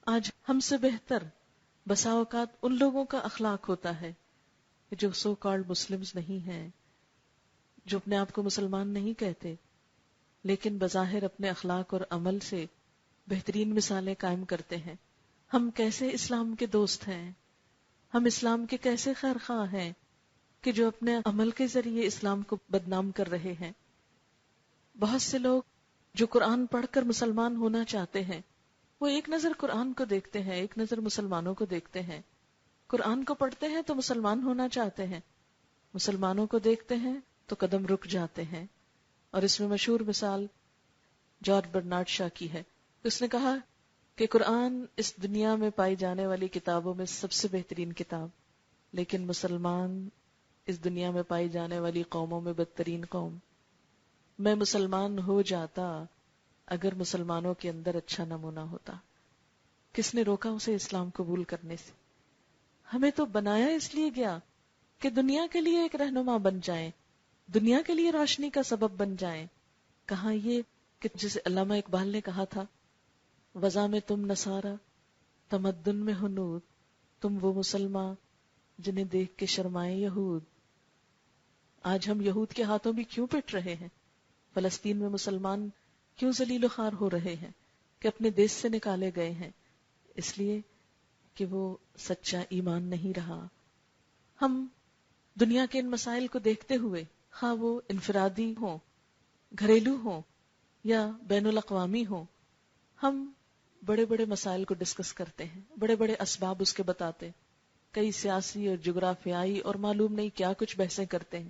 آج ہم سے بہتر بسا اوقات ان لوگوں کا اخلاق ہوتا ہے جو سو کالڈ مسلمز نہیں ہیں، جو اپنے آپ کو مسلمان نہیں کہتے، لیکن بظاہر اپنے اخلاق اور عمل سے بہترین مثالیں قائم کرتے ہیں۔ ہم کیسے اسلام کے دوست ہیں، ہم اسلام کے کیسے خیر خواہ ہیں کہ جو اپنے عمل کے ذریعے اسلام کو بدنام کر رہے ہیں۔ بہت سے لوگ جو قرآن پڑھ کر مسلمان ہونا چاہتے ہیں، وہ ایک نظر قرآن کو دیکھتے ہیں، ایک نظر مسلمانوں کو دیکھتے ہیں۔ قرآن کو پڑھتے ہیں تو مسلمان ہونا چاہتے ہیں، مسلمانوں کو دیکھتے ہیں تو قدم رک جاتے ہیں۔ اور اس میں مشہور مثال جارج برنارڈ شاہ کی ہے۔ اس نے کہا کہ قرآن اس دنیا میں پائی جانے والی کتابوں میں سب سے بہترین کتاب، لیکن مسلمان اس دنیا میں پائی جانے والی قوموں میں بدترین قوم۔ میں مسلمان ہو جاتا اگر مسلمانوں کے اندر اچھا نمونہ ہوتا۔ کس نے روکا اسے اسلام قبول کرنے سے؟ ہمیں تو بنایا اس لیے گیا کہ دنیا کے لیے ایک رہنما بن جائیں، دنیا کے لیے روشنی کا سبب بن جائیں۔ کہاں یہ کہ جسے علامہ اقبال نے کہا تھا، وضع میں تم نصارہ تمدن میں ہنود، تم وہ مسلمان جنہیں دیکھ کے شرمائے یہود۔ آج ہم یہود کے ہاتھوں بھی کیوں پٹ رہے ہیں؟ فلسطین میں مسلمان کیوں ذلیل و خوار ہو رہے ہیں کہ اپنے دیش سے نکالے گئے ہیں؟ اس لیے کہ وہ سچا ایمان نہیں رہا۔ ہم دنیا کے ان مسائل کو دیکھتے ہوئے، خواہ وہ انفرادی ہوں، گھریلو ہوں یا بین الاقوامی ہوں، ہم بڑے بڑے مسائل کو ڈسکس کرتے ہیں، بڑے بڑے اسباب اس کے بتاتے، کئی سیاسی اور جغرافیائی اور معلوم نہیں کیا کچھ بحثیں کرتے ہیں،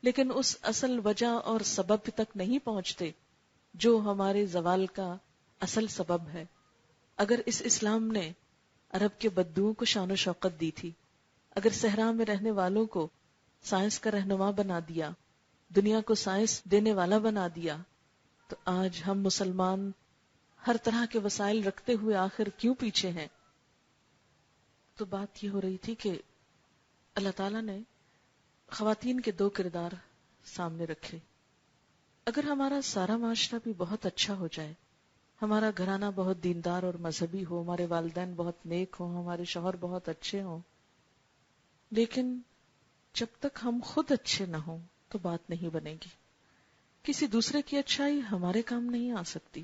لیکن اس اصل وجہ اور سبب تک نہیں پہنچتے جو ہمارے زوال کا اصل سبب ہے۔ اگر اس اسلام نے عرب کے بدوؤں کو شان و شوکت دی تھی، اگر صحرا میں رہنے والوں کو سائنس کا رہنما بنا دیا، دنیا کو سائنس دینے والا بنا دیا، تو آج ہم مسلمان ہر طرح کے وسائل رکھتے ہوئے آخر کیوں پیچھے ہیں؟ تو بات یہ ہو رہی تھی کہ اللہ تعالیٰ نے خواتین کے دو کردار سامنے رکھے۔ اگر ہمارا سارا معاشرہ بھی بہت اچھا ہو جائے، ہمارا گھرانہ بہت دیندار اور مذہبی ہو، ہمارے والدین بہت نیک ہوں، ہمارے شوہر بہت اچھے ہوں، لیکن جب تک ہم خود اچھے نہ ہوں تو بات نہیں بنے گی۔ کسی دوسرے کی اچھائی ہمارے کام نہیں آ سکتی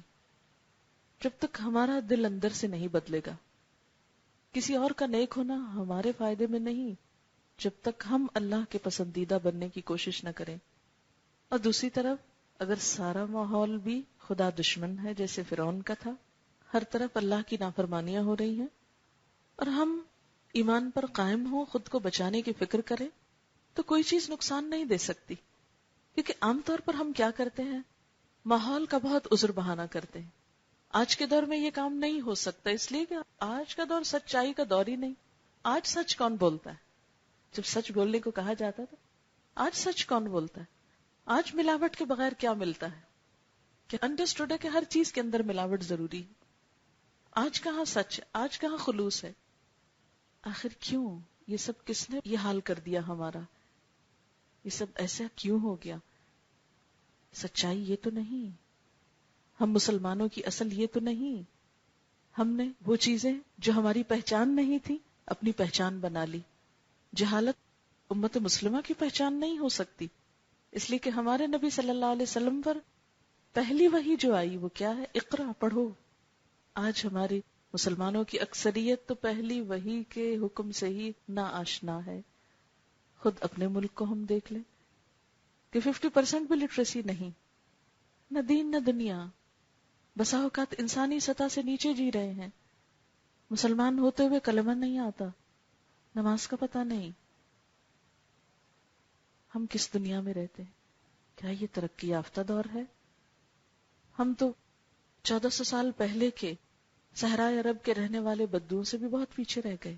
جب تک ہمارا دل اندر سے نہیں بدلے گا۔ کسی اور کا نیک ہونا ہمارے فائدے میں نہیں جب تک ہم اللہ کے پسندیدہ بننے کی کوشش نہ کریں۔ اور دوسری طرف اگر سارا ماحول بھی خدا دشمن ہے جیسے فرعون کا تھا، ہر طرف اللہ کی نافرمانیاں ہو رہی ہیں، اور ہم ایمان پر قائم ہوں، خود کو بچانے کی فکر کریں، تو کوئی چیز نقصان نہیں دے سکتی۔ کیونکہ عام طور پر ہم کیا کرتے ہیں، ماحول کا بہت عذر بہانہ کرتے ہیں۔ آج کے دور میں یہ کام نہیں ہو سکتا اس لیے کہ آج کا دور سچائی کا دور ہی نہیں۔ آج سچ کون بولتا ہے؟ جب سچ بولنے کو کہا جاتا تھا، آج سچ کون بولتا ہے؟ آج ملاوٹ کے بغیر کیا ملتا ہے؟ کہ انڈرسٹوڈ ہے کہ ہر چیز کے اندر ملاوٹ ضروری ہے۔ آج کہاں سچ ہے؟ آج کہاں خلوص ہے؟ آخر کیوں؟ یہ سب کس نے یہ حال کر دیا ہمارا؟ یہ سب ایسا کیوں ہو گیا؟ سچائی یہ تو نہیں، ہم مسلمانوں کی اصل یہ تو نہیں۔ ہم نے وہ چیزیں جو ہماری پہچان نہیں تھی اپنی پہچان بنا لی۔ جہالت امت مسلمہ کی پہچان نہیں ہو سکتی، اس لیے کہ ہمارے نبی صلی اللہ علیہ وسلم پر پہلی وحی جو آئی وہ کیا ہے؟ اقرا، پڑھو۔ آج ہماری مسلمانوں کی اکثریت تو پہلی وحی کے حکم سے ہی نا آشنا ہے۔ خود اپنے ملک کو ہم دیکھ لیں کہ 50% بھی لٹریسی نہیں، نہ دین نہ دنیا، بسا اوقات انسانی سطح سے نیچے جی رہے ہیں۔ مسلمان ہوتے ہوئے کلمہ نہیں آتا، نماز کا پتہ نہیں۔ ہم کس دنیا میں رہتے ہیں؟ کیا یہ ترقی یافتہ دور ہے؟ ہم تو 1400 سال پہلے کے صحرائے عرب کے رہنے والے بدوؤں سے بھی بہت پیچھے رہ گئے،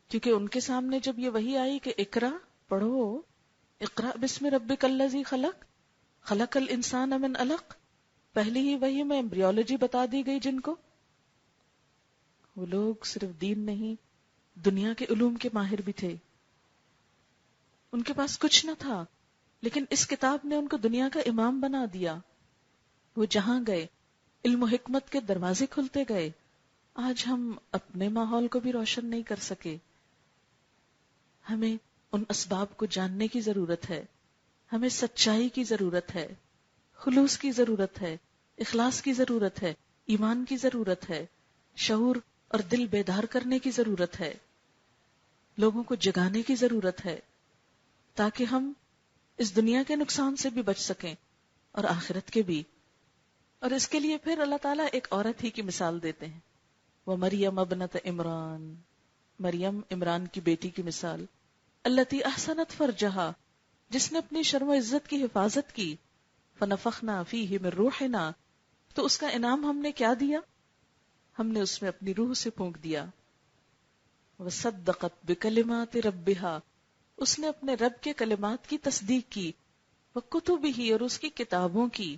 کیونکہ ان کے سامنے جب یہ وحی آئی کہ اقرا، پڑھو، اقرا بسم ربک الذی خلق، خلق الانسان من علق، پہلی ہی وحی میں ایمبریولوجی بتا دی گئی جن کو، وہ لوگ صرف دین نہیں دنیا کے علوم کے ماہر بھی تھے۔ ان کے پاس کچھ نہ تھا، لیکن اس کتاب نے ان کو دنیا کا امام بنا دیا۔ وہ جہاں گئے علم و حکمت کے دروازے کھلتے گئے، آج ہم اپنے ماحول کو بھی روشن نہیں کر سکے. ہمیں ان اسباب کو جاننے کی ضرورت ہے، ہمیں سچائی کی ضرورت ہے، خلوص کی ضرورت ہے، اخلاص کی ضرورت ہے، ایمان کی ضرورت ہے، شعور اور دل بیدار کرنے کی ضرورت ہے، لوگوں کو جگانے کی ضرورت ہے، تاکہ ہم اس دنیا کے نقصان سے بھی بچ سکیں اور آخرت کے بھی. اور اس کے لیے پھر اللہ تعالیٰ ایک عورت ہی کی مثال دیتے ہیں، وہ مریم ابنت عمران، مریم عمران کی بیٹی کی مثال، التی احسنت فرجہا، جس نے اپنی شرم و عزت کی حفاظت کی، فنفخنا فیہ من روحنا، تو اس کا انعام ہم نے کیا دیا؟ ہم نے اس میں اپنی روح سے پھونک دیا. وصدقت بکلمات ربہا، اس نے اپنے رب کے کلمات کی تصدیق کی، وکتبہ، اور اس کی کتابوں کی.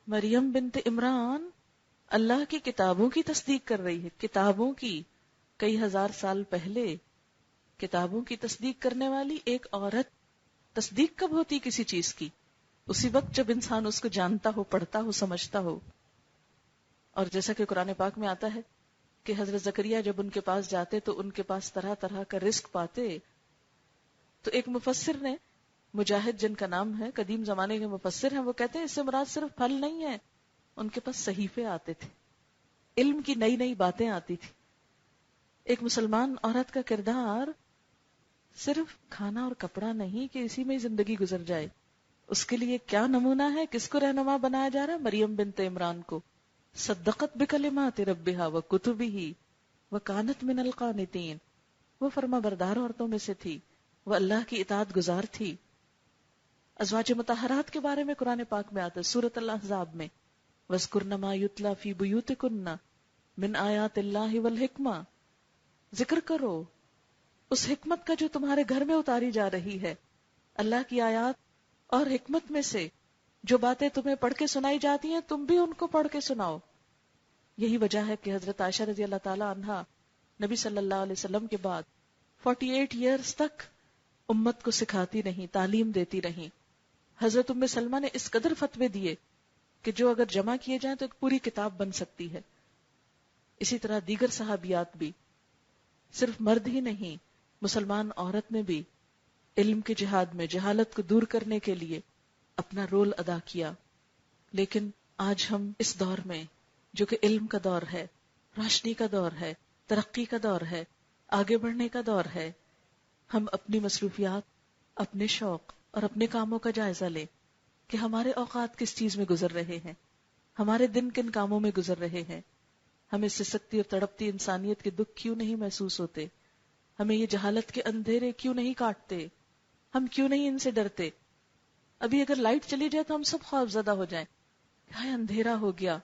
مریم بنت عمران اللہ کی کتابوں کی تصدیق کر رہی ہے، کتابوں کی. کئی ہزار سال پہلے کتابوں کی تصدیق کرنے والی ایک عورت. تصدیق کب ہوتی کسی چیز کی؟ اسی وقت جب انسان اس کو جانتا ہو، پڑھتا ہو، سمجھتا ہو. اور جیسا کہ قرآن پاک میں آتا ہے کہ حضرت زکریا جب ان کے پاس جاتے تو ان کے پاس طرح طرح کا رزق پاتے. تو ایک مفسر نے، مجاہد جن کا نام ہے، قدیم زمانے کے مفسر ہیں، وہ کہتے ہیں اس سے مراد صرف پھل نہیں ہے، ان کے پاس صحیفے آتے تھے، علم کی نئی نئی باتیں آتی تھی. ایک مسلمان عورت کا کردار صرف کھانا اور کپڑا نہیں کہ اسی میں زندگی گزر جائے. اس کے لیے کیا نمونہ ہے، کس کو رہنما بنایا جا رہا ہے؟ مریم بنت عمران کو. صدقت بکلمات ربہا وکتبہ وکانت من القانتین، وہ فرما بردار عورتوں میں سے تھی، وہ اللہ کی اطاعت گزار تھی. ازواج مطہرات کے بارے میں قرآن پاک میں آتا ہے سورۃ الاحزاب میں، وَاذْكُرْنَ مَا يُتْلَى فِي بُيُوتِكُنَّ مِنْ آیَاتِ اللَّهِ وَالْحِکْمَةِ، ذکر کرو اس حکمت کا جو تمہارے گھر میں اتاری جا رہی ہے، اللہ کی آیات اور حکمت میں سے جو باتیں تمہیں پڑھ کے سنائی جاتی ہیں تم بھی ان کو پڑھ کے سناؤ. یہی وجہ ہے کہ حضرت عائشہ رضی اللہ تعالی عنہا نبی صلی اللہ علیہ وسلم کے بعد 48 ایئرز تک امت کو سکھاتی رہی، تعلیم دیتی رہی. حضرت ام سلمہ نے اس قدر فتوے دیے کہ جو اگر جمع کیے جائیں تو ایک پوری کتاب بن سکتی ہے. اسی طرح دیگر صحابیات بھی، صرف مرد ہی نہیں، مسلمان عورت نے بھی علم کے جہاد میں جہالت کو دور کرنے کے لیے اپنا رول ادا کیا. لیکن آج ہم اس دور میں جو کہ علم کا دور ہے، روشنی کا دور ہے، ترقی کا دور ہے، آگے بڑھنے کا دور ہے، ہم اپنی مصروفیات، اپنے شوق اور اپنے کاموں کا جائزہ لیں کہ ہمارے اوقات کس چیز میں گزر رہے ہیں، ہمارے دن کن کاموں میں گزر رہے ہیں. ہمیں سسکتی اور تڑپتی انسانیت کے دکھ کیوں نہیں محسوس ہوتے؟ ہمیں یہ جہالت کے اندھیرے کیوں نہیں کاٹتے؟ ہم کیوں نہیں ان سے ڈرتے؟ ابھی اگر لائٹ چلی جائے تو ہم سب خوف زدہ ہو جائیں، ہائے اندھیرا ہو گیا.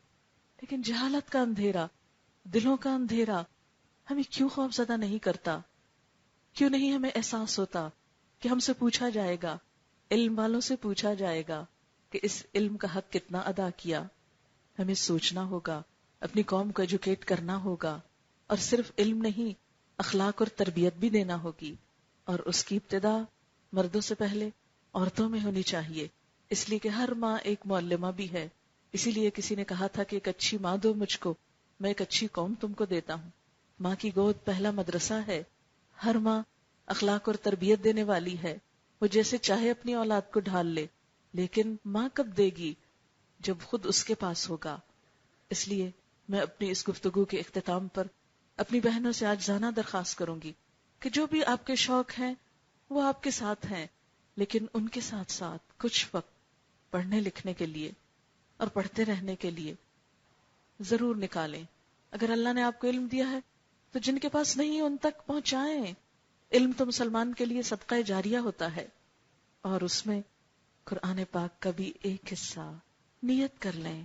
لیکن جہالت کا اندھیرا، دلوں کا اندھیرا ہمیں کیوں خوف زدہ نہیں کرتا؟ کیوں نہیں ہمیں احساس ہوتا کہ ہم سے پوچھا جائے گا، علم والوں سے پوچھا جائے گا کہ اس علم کا حق کتنا ادا کیا؟ ہمیں سوچنا ہوگا، اپنی قوم کو ایجوکیٹ کرنا ہوگا، اور صرف علم نہیں، اخلاق اور تربیت بھی دینا ہوگی. اور اس کی ابتدا مردوں سے پہلے عورتوں میں ہونی چاہیے، اس لیے کہ ہر ماں ایک معلمہ بھی ہے. اسی لیے کسی نے کہا تھا کہ ایک اچھی ماں دو مجھ کو، میں ایک اچھی قوم تم کو دیتا ہوں. ماں کی گود پہلا مدرسہ ہے. ہر ماں اخلاق اور تربیت دینے والی ہے، وہ جیسے چاہے اپنی اولاد کو ڈھال لے، لیکن ماں کب دے گی؟ جب خود اس کے پاس ہوگا. اس لیے میں اپنی اس گفتگو کے اختتام پر اپنی بہنوں سے عاجزانہ درخواست کروں گی کہ جو بھی آپ کے شوق ہیں وہ آپ کے ساتھ ہیں، لیکن ان کے ساتھ ساتھ کچھ وقت پڑھنے لکھنے کے لیے اور پڑھتے رہنے کے لیے ضرور نکالیں. اگر اللہ نے آپ کو علم دیا ہے تو جن کے پاس نہیں ان تک پہنچائیں. علم تو مسلمان کے لیے صدقہ جاریہ ہوتا ہے، اور اس میں قرآن پاک کا بھی ایک حصہ نیت کر لیں،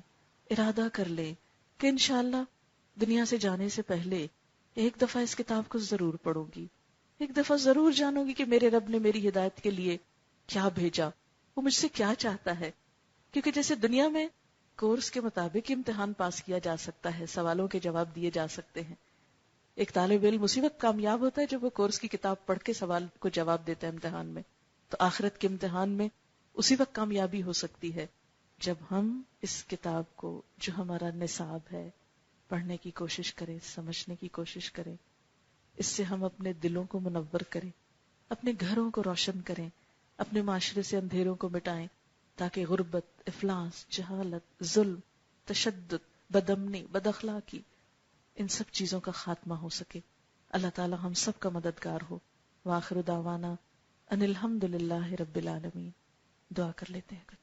ارادہ کر لیں کہ انشاءاللہ دنیا سے جانے سے پہلے ایک دفعہ اس کتاب کو ضرور پڑھوں گی، ایک دفعہ ضرور جانوں گی کہ میرے رب نے میری ہدایت کے لیے کیا بھیجا، وہ مجھ سے کیا چاہتا ہے. کیونکہ جیسے دنیا میں کورس کے مطابق امتحان پاس کیا جا سکتا ہے، سوالوں کے جواب دیے جا سکتے ہیں. ایک طالب علم اسی وقت کامیاب ہوتا ہے جب وہ کورس کی کتاب پڑھ کے سوال کو جواب دیتا ہے امتحان میں. تو آخرت کے امتحان میں اسی وقت کامیابی ہو سکتی ہے جب ہم اس کتاب کو، جو ہمارا نصاب ہے، پڑھنے کی کوشش کریں، سمجھنے کی کوشش کریں. اس سے ہم اپنے دلوں کو منور کریں، اپنے گھروں کو روشن کریں، اپنے معاشرے سے اندھیروں کو مٹائیں، تاکہ غربت، افلاس، جہالت، ظلم، تشدد، بدامنی، بد اخلاقی، ان سب چیزوں کا خاتمہ ہو سکے. اللہ تعالی ہم سب کا مددگار ہو. وآخر دعوانا ان الحمد للہ رب العالمین. دعا کر لیتے ہیں.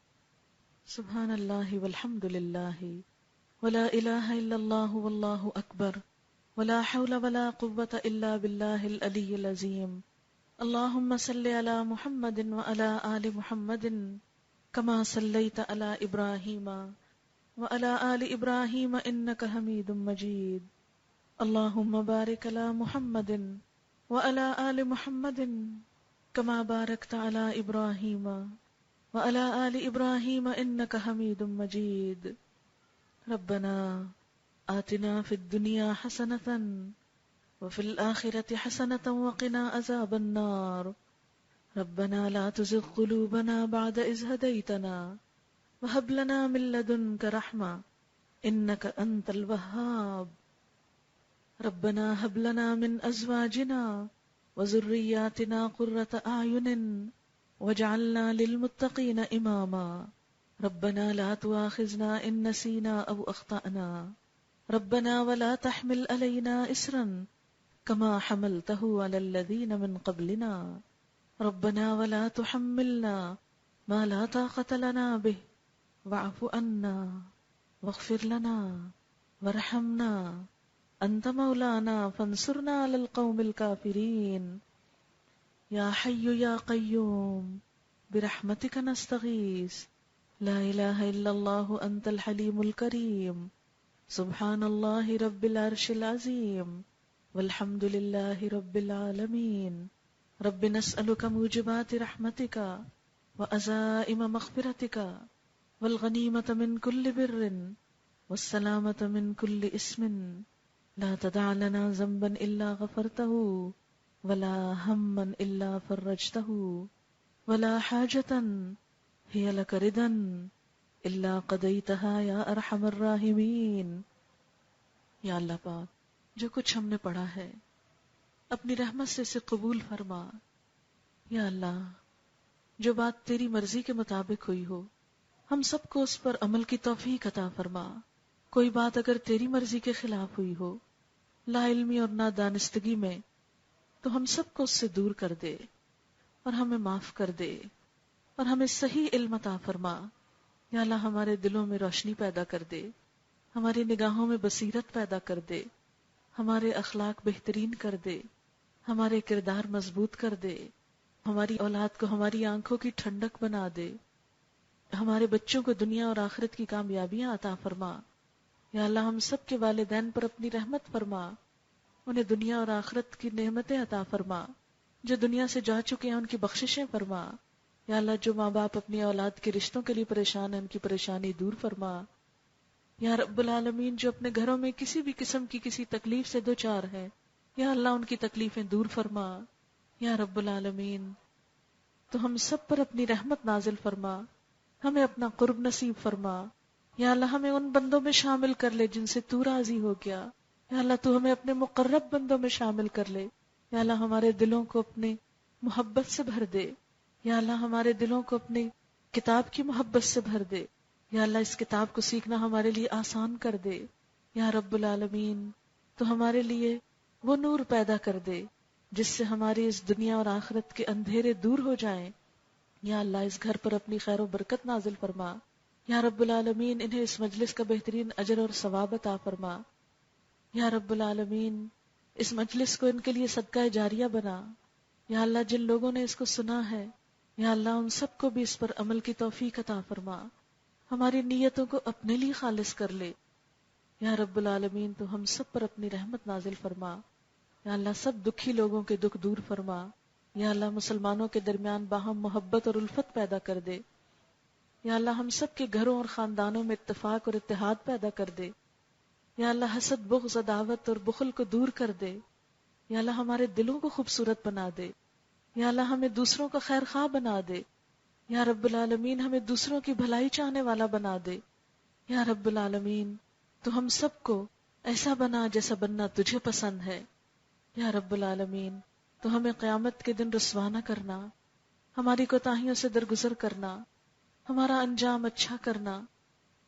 سبحان اللہ والحمد للہ ولا الہ الا اللہ واللہ اکبر ولا حول ولا قوة الا باللہ العلی العظیم. اللہم صل علی محمد وعلی آل محمد کما صلیت علی ابراہیم وعلی آل ابراہیم انک حمید مجید. اللہم بارک علی محمد وعلی آل محمد کما بارکت علی ابراہیم وعلی آل ابراہیم انک حمید مجید. ربنا آتنا فی الدنیا حسنۃ وفی الآخرۃ حسنۃ وقنا عذاب النار. ربنا لا تزغ قلوبنا بعد إذ هديتنا وهب لنا من لدنك رحمة إنك أنت الوهاب. ربنا هب لنا من أزواجنا وذرياتنا قرة أعين واجعلنا للمتقين إماما. ربنا لا تؤاخذنا إن نسينا أو أخطأنا. ربنا ولا تحمل علينا إصرا كما حملته على الذين من قبلنا. ربنا ولا تحملنا ما لا طاقة لنا به واعف عنا واغفر لنا وارحمنا أنت مولانا فانصرنا على القوم الكافرين. يا حي يا قيوم برحمتك نستغيث لا إله إلا الله أنت الحليم الكريم. سبحان الله رب العرش العظيم والحمد لله رب العالمين. رب نسألك موجبات رحمتك وعزائم مغفرتك والغنيمة من كل بر والسلامة من كل اسم. لا تدع لنا ذنبا إلا غفرته ولا هما إلا فرجته ولا حاجة هي لك ردا إلا قضيتها يا أرحم الراحمين. یا اللہ پاک، جو کچھ ہم نے پڑھا ہے اپنی رحمت سے اسے قبول فرما. یا اللہ، جو بات تیری مرضی کے مطابق ہوئی ہو ہم سب کو اس پر عمل کی توفیق عطا فرما. کوئی بات اگر تیری مرضی کے خلاف ہوئی ہو، لا علمی اور نادانستگی میں، تو ہم سب کو اس سے دور کر دے اور ہمیں معاف کر دے اور ہمیں صحیح علم عطا فرما. یا اللہ، ہمارے دلوں میں روشنی پیدا کر دے، ہماری نگاہوں میں بصیرت پیدا کر دے، ہمارے اخلاق بہترین کر دے، ہمارے کردار مضبوط کر دے، ہماری اولاد کو ہماری آنکھوں کی ٹھنڈک بنا دے، ہمارے بچوں کو دنیا اور آخرت کی کامیابیاں عطا فرما. یا اللہ، ہم سب کے والدین پر اپنی رحمت فرما، انہیں دنیا اور آخرت کی نعمتیں عطا فرما. جو دنیا سے جا چکے ہیں ان کی بخششیں فرما. یا اللہ، جو ماں باپ اپنی اولاد کے رشتوں کے لیے پریشان ہیں ان کی پریشانی دور فرما. یا رب العالمین، جو اپنے گھروں میں کسی بھی قسم کی کسی تکلیف سے دوچار ہے، یا اللہ ان کی تکلیفیں دور فرما. یا رب العالمین، تو ہم سب پر اپنی رحمت نازل فرما، ہمیں اپنا قرب نصیب فرما. یا اللہ، ہمیں ان بندوں میں شامل کر لے جن سے تو راضی ہو گیا. یا اللہ، تو ہمیں اپنے مقرب بندوں میں شامل کر لے. یا اللہ، ہمارے دلوں کو اپنے محبت سے بھر دے. یا اللہ، ہمارے دلوں کو اپنی کتاب کی محبت سے بھر دے. یا اللہ، اس کتاب کو سیکھنا ہمارے لیے آسان کر دے. یا رب العالمین، تو ہمارے لیے وہ نور پیدا کر دے جس سے ہماری اس دنیا اور آخرت کے اندھیرے دور ہو جائیں. یا اللہ، اس گھر پر اپنی خیر و برکت نازل فرما. یا رب العالمین، انہیں اس مجلس کا بہترین اجر اور ثواب عطا فرما. یا رب العالمین، اس مجلس کو ان کے لیے صدقہ جاریہ بنا. یا اللہ، جن لوگوں نے اس کو سنا ہے، یا اللہ ان سب کو بھی اس پر عمل کی توفیق عطا فرما. ہماری نیتوں کو اپنے لیے خالص کر لے. یا رب العالمین، تو ہم سب پر اپنی رحمت نازل فرما. یا اللہ، سب دکھی لوگوں کے دکھ دور فرما. یا اللہ، مسلمانوں کے درمیان باہم محبت اور الفت پیدا کر دے. یا اللہ، ہم سب کے گھروں اور خاندانوں میں اتفاق اور اتحاد پیدا کر دے. یا اللہ، حسد، بغض، عداوت اور بخل کو دور کر دے. یا اللہ، ہمارے دلوں کو خوبصورت بنا دے. یا اللہ، ہمیں دوسروں کا خیر خواہ بنا دے. یا رب العالمین، ہمیں دوسروں کی بھلائی چاہنے والا بنا دے. یا رب العالمین، تو ہم سب کو ایسا بنا جیسا بننا تجھے پسند ہے۔ یا رب العالمین تو ہمیں قیامت کے دن رسوا نہ کرنا، ہماری کوتاہیوں سے درگزر کرنا، ہمارا انجام اچھا کرنا،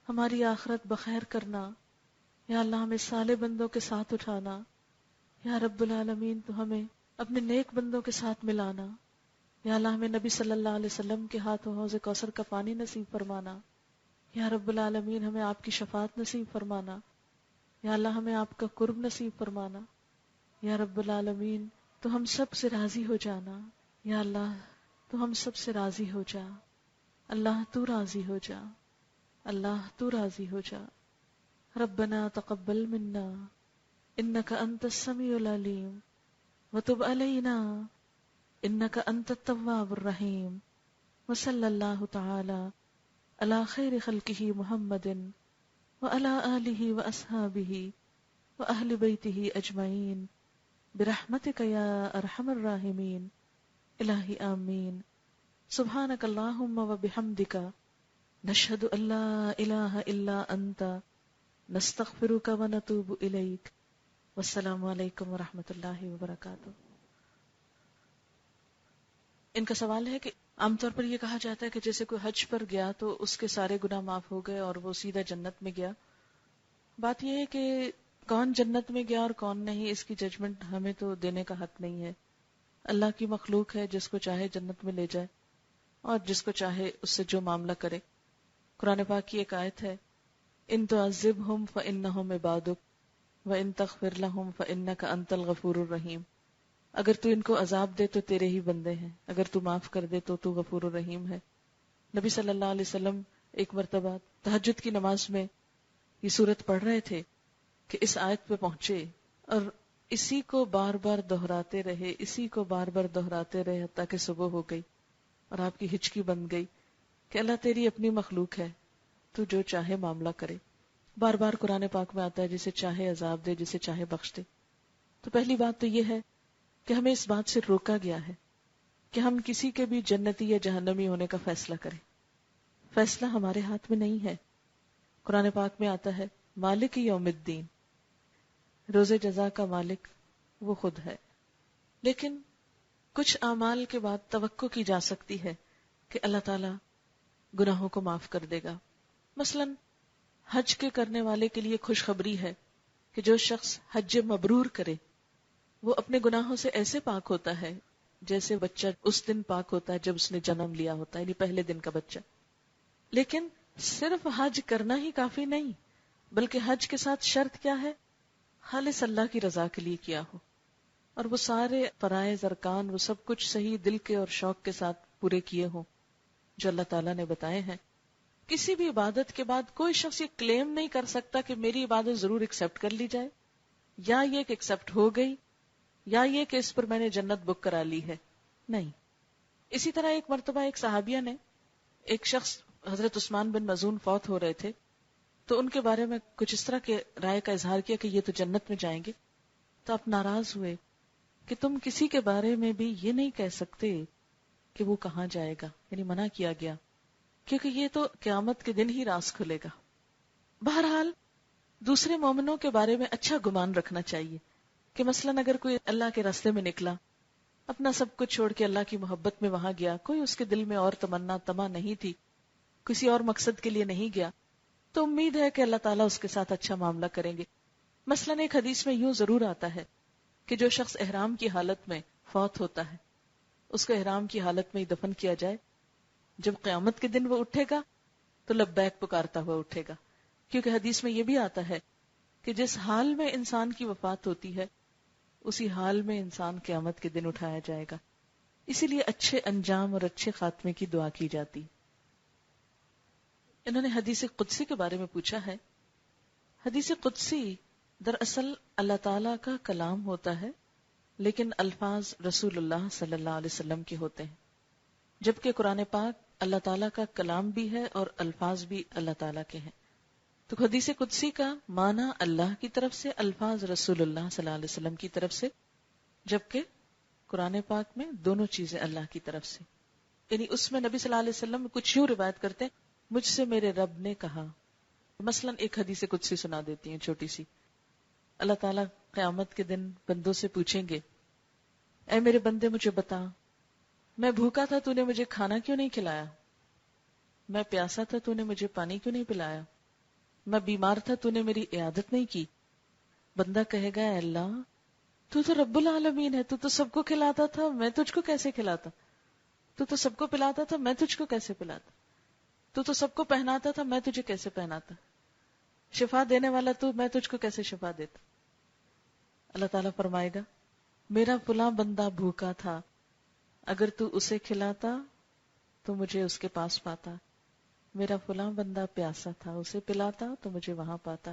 ہماری آخرت بخیر کرنا۔ یا اللہ ہمیں صالح بندوں کے ساتھ اٹھانا۔ یا رب العالمین تو ہمیں اپنے نیک بندوں کے ساتھ ملانا۔ یا اللہ ہمیں نبی صلی اللہ علیہ وسلم کے ہاتھوں حوض کوثر کا پانی نصیب فرمانا۔ یا رب العالمین ہمیں آپ کی شفاعت نصیب فرمانا۔ یا اللہ ہمیں آپ کا قرب نصیب فرمانا۔ یا رب العالمین تو ہم سب سے راضی ہو جانا۔ یا اللہ تو ہم سب سے راضی ہو جا۔ اللہ تو راضی ہو جا، اللہ تو راضی ہو جا۔ ربنا تقبل منا انک انت السمیع العلیم وتب علینا انک انت التواب الرحیم وصلی اللہ تعالی علی خیر خلقہ محمد وعلی آلہ واصحابہ واہل بیتہ اجمعین برحمتک یا ارحم الراحمین۔ الہی آمین۔ سبحانک اللہم وبحمدک نشہد ان لا الہ الا انت نستغفرک ونتوب الیک۔ والسلام علیکم ورحمۃ اللہ وبرکاتہ۔ ان کا سوال ہے کہ عام طور پر یہ کہا جاتا ہے کہ جیسے کوئی حج پر گیا تو اس کے سارے گناہ معاف ہو گئے اور وہ سیدھا جنت میں گیا۔ بات یہ ہے کہ کون جنت میں گیا اور کون نہیں، اس کی ججمنٹ ہمیں تو دینے کا حق نہیں ہے۔ اللہ کی مخلوق ہے، جس کو چاہے جنت میں لے جائے اور جس کو چاہے اس سے جو معاملہ کرے۔ قرآن پاک کی ایک آیت ہے، ان تعذبہم فانہم عبادک وان تغفر لہم فانک انت الغفور الرحیم۔ اگر تو ان کو عذاب دے تو تیرے ہی بندے ہیں، اگر تو معاف کر دے تو تو غفور الرحیم ہے۔ نبی صلی اللہ علیہ وسلم ایک مرتبہ تہجد کی نماز میں یہ سورت پڑھ رہے تھے کہ اس آیت پہ پہنچے اور اسی کو بار بار دہراتے رہے، اسی کو بار بار دہراتے رہے حتیٰ کہ صبح ہو گئی اور آپ کی ہچکی بن گئی کہ اللہ تیری اپنی مخلوق ہے، تو جو چاہے معاملہ کرے۔ بار بار قرآن پاک میں آتا ہے جسے چاہے عذاب دے، جسے چاہے بخش دے۔ تو پہلی بات تو یہ ہے کہ ہمیں اس بات سے روکا گیا ہے کہ ہم کسی کے بھی جنتی یا جہنمی ہونے کا فیصلہ کریں۔ فیصلہ ہمارے ہاتھ میں نہیں ہے۔ قرآن پاک میں آتا ہے مالک یوم الدین، روز جزا کا مالک وہ خود ہے۔ لیکن کچھ اعمال کے بعد توقع کی جا سکتی ہے کہ اللہ تعالی گناہوں کو معاف کر دے گا۔ مثلا حج کے کرنے والے کے لیے خوشخبری ہے کہ جو شخص حج مبرور کرے وہ اپنے گناہوں سے ایسے پاک ہوتا ہے جیسے بچہ اس دن پاک ہوتا ہے جب اس نے جنم لیا ہوتا ہے، یعنی پہلے دن کا بچہ۔ لیکن صرف حج کرنا ہی کافی نہیں، بلکہ حج کے ساتھ شرط کیا ہے؟ خالص اللہ کی رضا کے لیے کیا ہو، اور وہ سارے فرائض ارکان وہ سب کچھ صحیح دل کے اور شوق کے ساتھ پورے کیے ہوں جو اللہ تعالیٰ نے بتائے ہیں۔ کسی بھی عبادت کے بعد کوئی شخص یہ کلیم نہیں کر سکتا کہ میری عبادت ضرور ایکسپٹ کر لی جائے، یا یہ کہ ایکسپٹ ہو گئی، یا یہ کہ اس پر میں نے جنت بک کرا لی ہے، نہیں۔ اسی طرح ایک مرتبہ ایک صحابیہ نے ایک شخص حضرت عثمان بن مظعون فوت ہو رہے تھے تو ان کے بارے میں کچھ اس طرح کے رائے کا اظہار کیا کہ یہ تو جنت میں جائیں گے۔ تو آپ ناراض ہوئے کہ تم کسی کے بارے میں بھی یہ نہیں کہہ سکتے کہ وہ کہاں جائے گا، یعنی منع کیا گیا، کیونکہ یہ تو قیامت کے دن ہی راز کھلے گا۔ بہرحال دوسرے مومنوں کے بارے میں اچھا گمان رکھنا چاہیے کہ مثلاً اگر کوئی اللہ کے راستے میں نکلا، اپنا سب کچھ چھوڑ کے اللہ کی محبت میں وہاں گیا، کوئی اس کے دل میں اور تمنا طمع نہیں تھی، کسی اور مقصد کے لیے نہیں گیا، تو امید ہے کہ اللہ تعالیٰ اس کے ساتھ اچھا معاملہ کریں گے۔ مثلاً ایک حدیث میں یوں ضرور آتا ہے کہ جو شخص احرام کی حالت میں فوت ہوتا ہے اس کو احرام کی حالت میں ہی دفن کیا جائے، جب قیامت کے دن وہ اٹھے گا تو لبیک پکارتا ہوا اٹھے گا، کیونکہ حدیث میں یہ بھی آتا ہے کہ جس حال میں انسان کی وفات ہوتی ہے اسی حال میں انسان قیامت کے دن اٹھایا جائے گا۔ اسی لیے اچھے انجام اور اچھے خاتمے کی دعا کی جاتی۔ انہوں نے حدیث قدسی کے بارے میں پوچھا ہے۔ حدیث قدسی دراصل اللہ تعالیٰ کا کلام ہوتا ہے، لیکن الفاظ رسول اللہ صلی اللہ علیہ وسلم کے ہوتے ہیں، جبکہ قرآن پاک اللہ تعالیٰ کا کلام بھی ہے اور الفاظ بھی اللہ تعالیٰ کے ہیں۔ تو حدیث قدسی کا معنی اللہ کی طرف سے، الفاظ رسول اللہ صلی اللہ علیہ وسلم کی طرف سے، جبکہ قرآن پاک میں دونوں چیزیں اللہ کی طرف سے، یعنی اس میں نبی صلی اللہ علیہ وسلم کچھ یوں روایت کرتے ہیں، مجھ سے میرے رب نے کہا۔ مثلا ایک حدیث قدسی سنا دیتی ہیں چھوٹی سی، اللہ تعالیٰ قیامت کے دن بندوں سے پوچھیں گے، اے میرے بندے مجھے بتا، میں بھوکا تھا تو نے مجھے کھانا کیوں نہیں کھلایا؟ میں پیاسا تھا تو نے مجھے پانی کیوں نہیں پلایا؟ میں بیمار تھا تو نے میری عیادت نہیں کی؟ بندہ کہے گا، اے اللہ تو رب العالمین ہے، تو سب کو کھلاتا تھا، میں تجھ کو کیسے کھلاتا؟ تو سب کو پلاتا تھا، میں تجھ کو کیسے پلاتا؟ تو سب کو پہناتا تھا، میں تجھے کیسے پہناتا؟ شفا دینے والا تو، میں تجھ کو کیسے شفا دیتا؟ اللہ تعالیٰ فرمائے گا، میرا فلاں بندہ بھوکا تھا، اگر تو اسے کھلاتا تو مجھے اس کے پاس پاتا، میرا فلاں بندہ پیاسا تھا، اسے پلاتا تو مجھے وہاں پاتا،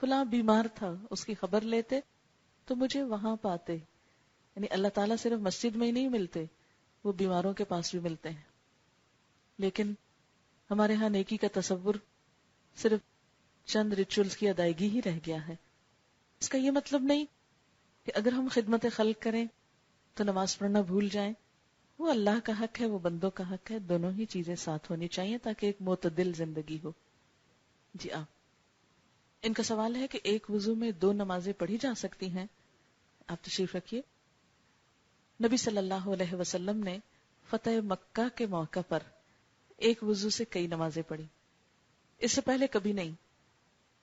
فلاں بیمار تھا، اس کی خبر لیتے تو مجھے وہاں پاتے۔ یعنی اللہ تعالیٰ صرف مسجد میں ہی نہیں ملتے، وہ بیماروں کے پاس بھی ملتے ہیں۔ لیکن ہمارے ہاں نیکی کا تصور صرف چند ریچولز کی ادائیگی ہی رہ گیا ہے۔ اس کا یہ مطلب نہیں کہ اگر ہم خدمت خلق کریں تو نماز پڑھنا بھول جائیں۔ وہ اللہ کا حق ہے، وہ بندوں کا حق ہے، دونوں ہی چیزیں ساتھ ہونی چاہیے تاکہ ایک معتدل زندگی ہو۔ جی ان کا سوال ہے کہ ایک وضو میں 2 نمازیں پڑھی جا سکتی ہیں؟ آپ تشریف رکھیے۔ نبی صلی اللہ علیہ وسلم نے فتح مکہ کے موقع پر ایک وضو سے کئی نمازیں پڑھی، اس سے پہلے کبھی نہیں۔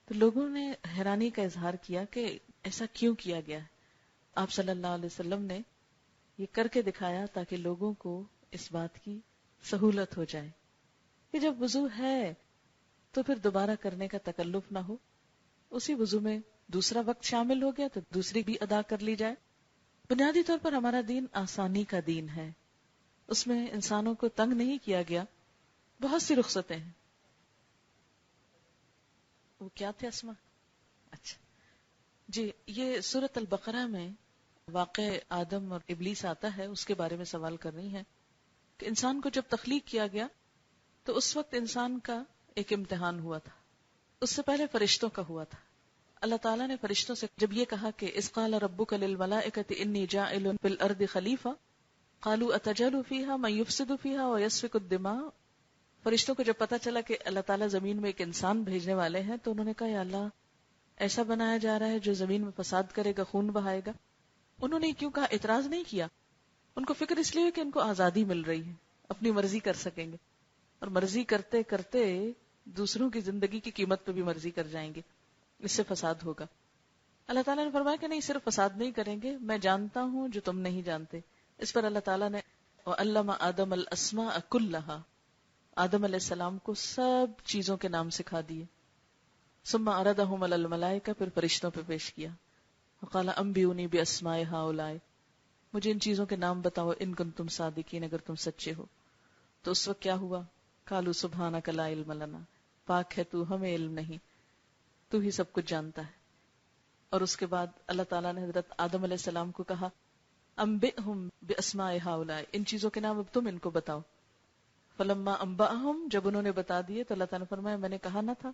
تو لوگوں نے حیرانی کا اظہار کیا کہ ایسا کیوں کیا گیا ہے؟ آپ صلی اللہ علیہ وسلم نے یہ کر کے دکھایا تاکہ لوگوں کو اس بات کی سہولت ہو جائے کہ جب وضو ہے تو پھر دوبارہ کرنے کا تکلف نہ ہو، اسی وضو میں دوسرا وقت شامل ہو گیا تو دوسری بھی ادا کر لی جائے۔ بنیادی طور پر ہمارا دین آسانی کا دین ہے، اس میں انسانوں کو تنگ نہیں کیا گیا۔ بہت سی رخصتیں ہیں۔ وہ کیا تھے اسما؟ اچھا جی، یہ سورۃ البقرہ میں واقع آدم اور ابلیس آتا ہے، اس کے بارے میں سوال کر رہی ہیں کہ انسان کو جب تخلیق کیا گیا تو اس وقت انسان کا ایک امتحان ہوا تھا، اس سے پہلے فرشتوں کا ہوا تھا۔ اللہ تعالیٰ نے فرشتوں سے جب یہ کہا کہ اذ قال ربک للملائکۃ انی جاعل فی الارض خلیفہ قالوا اتجعل فیہا من یفسد فیہا ویسفک الدماء، فرشتوں کو جب پتا چلا کہ اللہ تعالیٰ زمین میں ایک انسان بھیجنے والے ہیں تو انہوں نے کہا یا اللہ ایسا بنایا جا رہا ہے جو زمین میں فساد کرے گا، خون بہائے گا۔ انہوں نے کیوں کہا؟ اعتراض نہیں کیا، ان کو فکر اس لیے کہ ان کو آزادی مل رہی ہے، اپنی مرضی کر سکیں گے، اور مرضی کرتے کرتے دوسروں کی زندگی کی قیمت پہ بھی مرضی کر جائیں گے، اس سے فساد ہوگا۔ اللہ تعالیٰ نے فرمایا کہ نہیں، صرف فساد نہیں کریں گے، میں جانتا ہوں جو تم نہیں جانتے۔ اس پر اللہ تعالیٰ نے وَعَلَّمَ آدَمَ الْأَسْمَاءَ كُلَّهَا، آدم علیہ السلام کو سب چیزوں کے نام سکھا دیے۔ ثم عرضهم على الملائکہ، پھر فرشتوں پہ پیش کیا۔ وقال انبئونی باسماء هؤلاء، مجھے ان چیزوں کے نام بتاؤ ان کنتم صادقین، اگر تم سچے ہو۔ تو اس وقت کیا ہوا؟ قالوا سبحانک لا علم لنا، پاک ہے تو، ہمیں علم نہیں، تو ہی سب کچھ جانتا ہے۔ اور اس کے بعد اللہ تعالیٰ نے حضرت آدم علیہ السلام کو کہا انبئہم باسماء هؤلاء، ان چیزوں کے نام اب تم ان کو بتاؤ۔ فلما انبأہم، جب انہوں نے بتا دیے تو اللہ تعالیٰ نے فرمایا میں نے کہا نہ تھا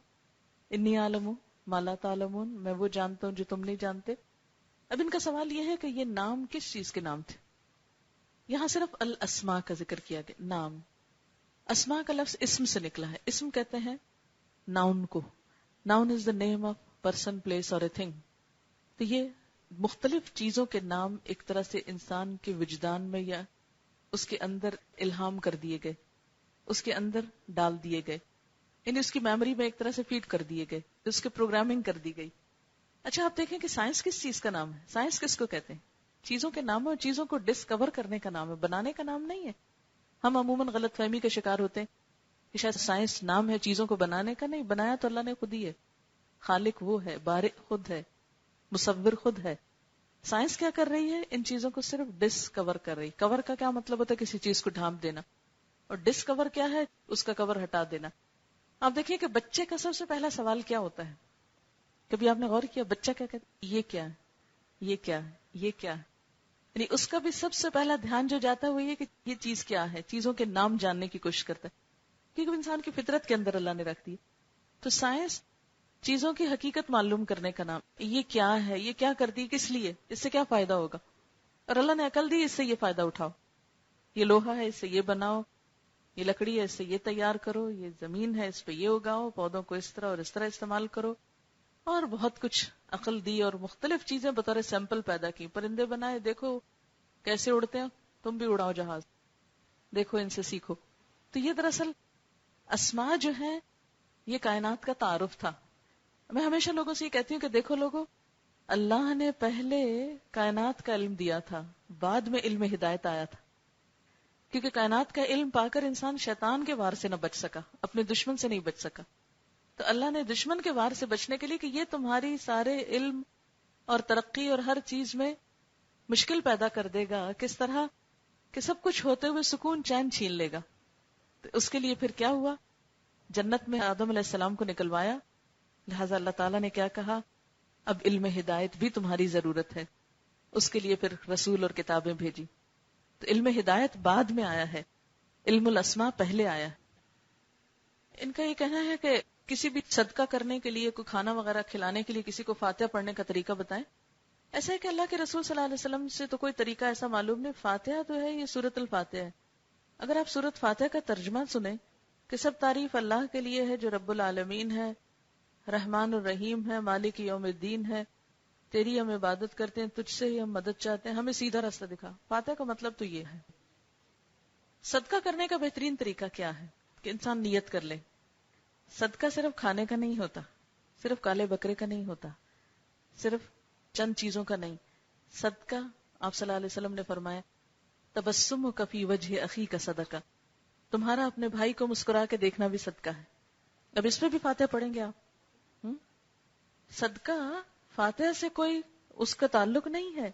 انی اعلم ما لا تعلمون، میں وہ جانتا ہوں جو تم نہیں جانتے۔ اب ان کا سوال یہ ہے کہ یہ نام کس چیز کے نام تھے؟ یہاں صرف الاسماء کا ذکر کیا گیا، نام۔ اسماء کا لفظ اسم سے نکلا ہے، اسم کہتے ہیں ناؤن کو، noun is the name of person, place اور اے تھنگ۔ تو یہ مختلف چیزوں کے نام ایک طرح سے انسان کے وجدان میں یا اس کے اندر الہام کر دیے گئے، اس کے اندر ڈال دیے گئے، یعنی اس کی میموری میں ایک طرح سے فیڈ کر دیے گئے، اس کی پروگرامنگ کر دی گئی۔ اچھا آپ دیکھیں کہ سائنس کس چیز کا نام ہے؟ سائنس کس کو کہتے ہیں؟ چیزوں کے نام اور چیزوں کو ڈسکور کرنے کا نام ہے، بنانے کا نام نہیں ہے۔ ہم عموماً غلط فہمی کا شکار ہوتے ہیں کہ شاید سائنس نام ہے چیزوں کو بنانے کا، نہیں، بنایا تو اللہ نے خود ہی ہے، خالق وہ ہے، بارئ خود ہے، مصور خود ہے۔ سائنس کیا کر رہی ہے؟ ان چیزوں کو صرف ڈسکور کر رہی۔ کور کا کیا مطلب ہوتا ہے؟ کسی چیز کو ڈھانپ دینا، اور ڈسکور کیا ہے؟ اس کا کور ہٹا دینا۔ آپ دیکھیے کہ بچے کا سب سے پہلا سوال کیا ہوتا ہے؟ کبھی آپ نے غور کیا بچہ کیا کہتا ہے؟ یہ کیا ہے، یہ کیا ہے، یہ کیا ہے؟ یعنی اس کا بھی سب سے پہلا دھیان جو جاتا ہے وہ یہ کہ یہ چیز کیا ہے، چیزوں کے نام جاننے کی کوشش کرتا ہے، کیونکہ انسان کی فطرت کے اندر اللہ نے رکھ دی۔ تو سائنس چیزوں کی حقیقت معلوم کرنے کا نام، یہ کیا ہے، یہ کیا کرتی ہے، کس لیے، اس سے کیا فائدہ ہوگا، اور اللہ نے عقل دی اس سے یہ فائدہ اٹھاؤ، یہ لوہا ہے اس سے یہ بناؤ، یہ لکڑی ہے اس سے یہ تیار کرو، یہ زمین ہے اس پہ یہ اگاؤ، پودوں کو اس طرح اور اس طرح استعمال کرو۔ اور بہت کچھ عقل دی اور مختلف چیزیں بطور سیمپل پیدا کی. پرندے بنائے، دیکھو کیسے اڑتے ہیں، تم بھی اڑاؤ جہاز، دیکھو ان سے سیکھو. تو یہ دراصل اسماء جو ہے یہ کائنات کا تعارف تھا. میں ہمیشہ لوگوں سے یہ کہتی ہوں کہ دیکھو لوگوں، اللہ نے پہلے کائنات کا علم دیا تھا، بعد میں علم ہدایت آیا تھا. کیونکہ کائنات کا علم پا کر انسان شیطان کے وار سے نہ بچ سکا، اپنے دشمن سے نہیں بچ سکا. تو اللہ نے دشمن کے وار سے بچنے کے لیے کہ یہ تمہاری سارے علم اور ترقی اور ہر چیز میں مشکل پیدا کر دے گا، کس طرح کہ سب کچھ ہوتے ہوئے سکون چین چھین لے گا. تو اس کے لیے پھر کیا ہوا، جنت میں آدم علیہ السلام کو نکلوایا. لہٰذا اللہ تعالیٰ نے کیا کہا، اب علم ہدایت بھی تمہاری ضرورت ہے. اس کے لیے پھر رسول اور کتابیں بھیجی. تو علم ہدایت بعد میں آیا ہے، علم الاسماء پہلے آیا ہے. ان کا یہ کہنا ہے کہ کسی بھی صدقہ کرنے کے لیے، کوئی کھانا وغیرہ کھلانے کے لیے کسی کو فاتحہ پڑھنے کا طریقہ بتائیں. ایسا ہے کہ اللہ کے رسول صلی اللہ علیہ وسلم سے تو کوئی طریقہ ایسا معلوم نہیں. فاتحہ تو ہے، یہ سورۃ الفاتحہ ہے. اگر آپ سورۃ فاتحہ کا ترجمہ سنیں کہ سب تعریف اللہ کے لیے ہے جو رب العالمین ہے، رحمان الرحیم ہے، مالک یوم الدین ہے، تیری ہم عبادت کرتے ہیں، تجھ سے ہی ہم مدد چاہتے ہیں، ہمیں سیدھا راستہ دکھا. فاتحہ کا مطلب تو یہ ہے. صدقہ کرنے کا بہترین طریقہ کیا ہے کہ انسان نیت کر لے. صدقہ صرف کھانے کا نہیں ہوتا، صرف کالے بکرے کا نہیں ہوتا، صرف چند چیزوں کا نہیں. صدقہ آپ صلی اللہ علیہ وسلم نے فرمایا تبسمک فی وجہ اخی کا صدقہ، تمہارا اپنے بھائی کو مسکرا کے دیکھنا بھی صدقہ ہے. اب اس پہ بھی فاتحہ پڑھیں گے آپ. صدقہ فاتحہ سے کوئی اس کا تعلق نہیں ہے.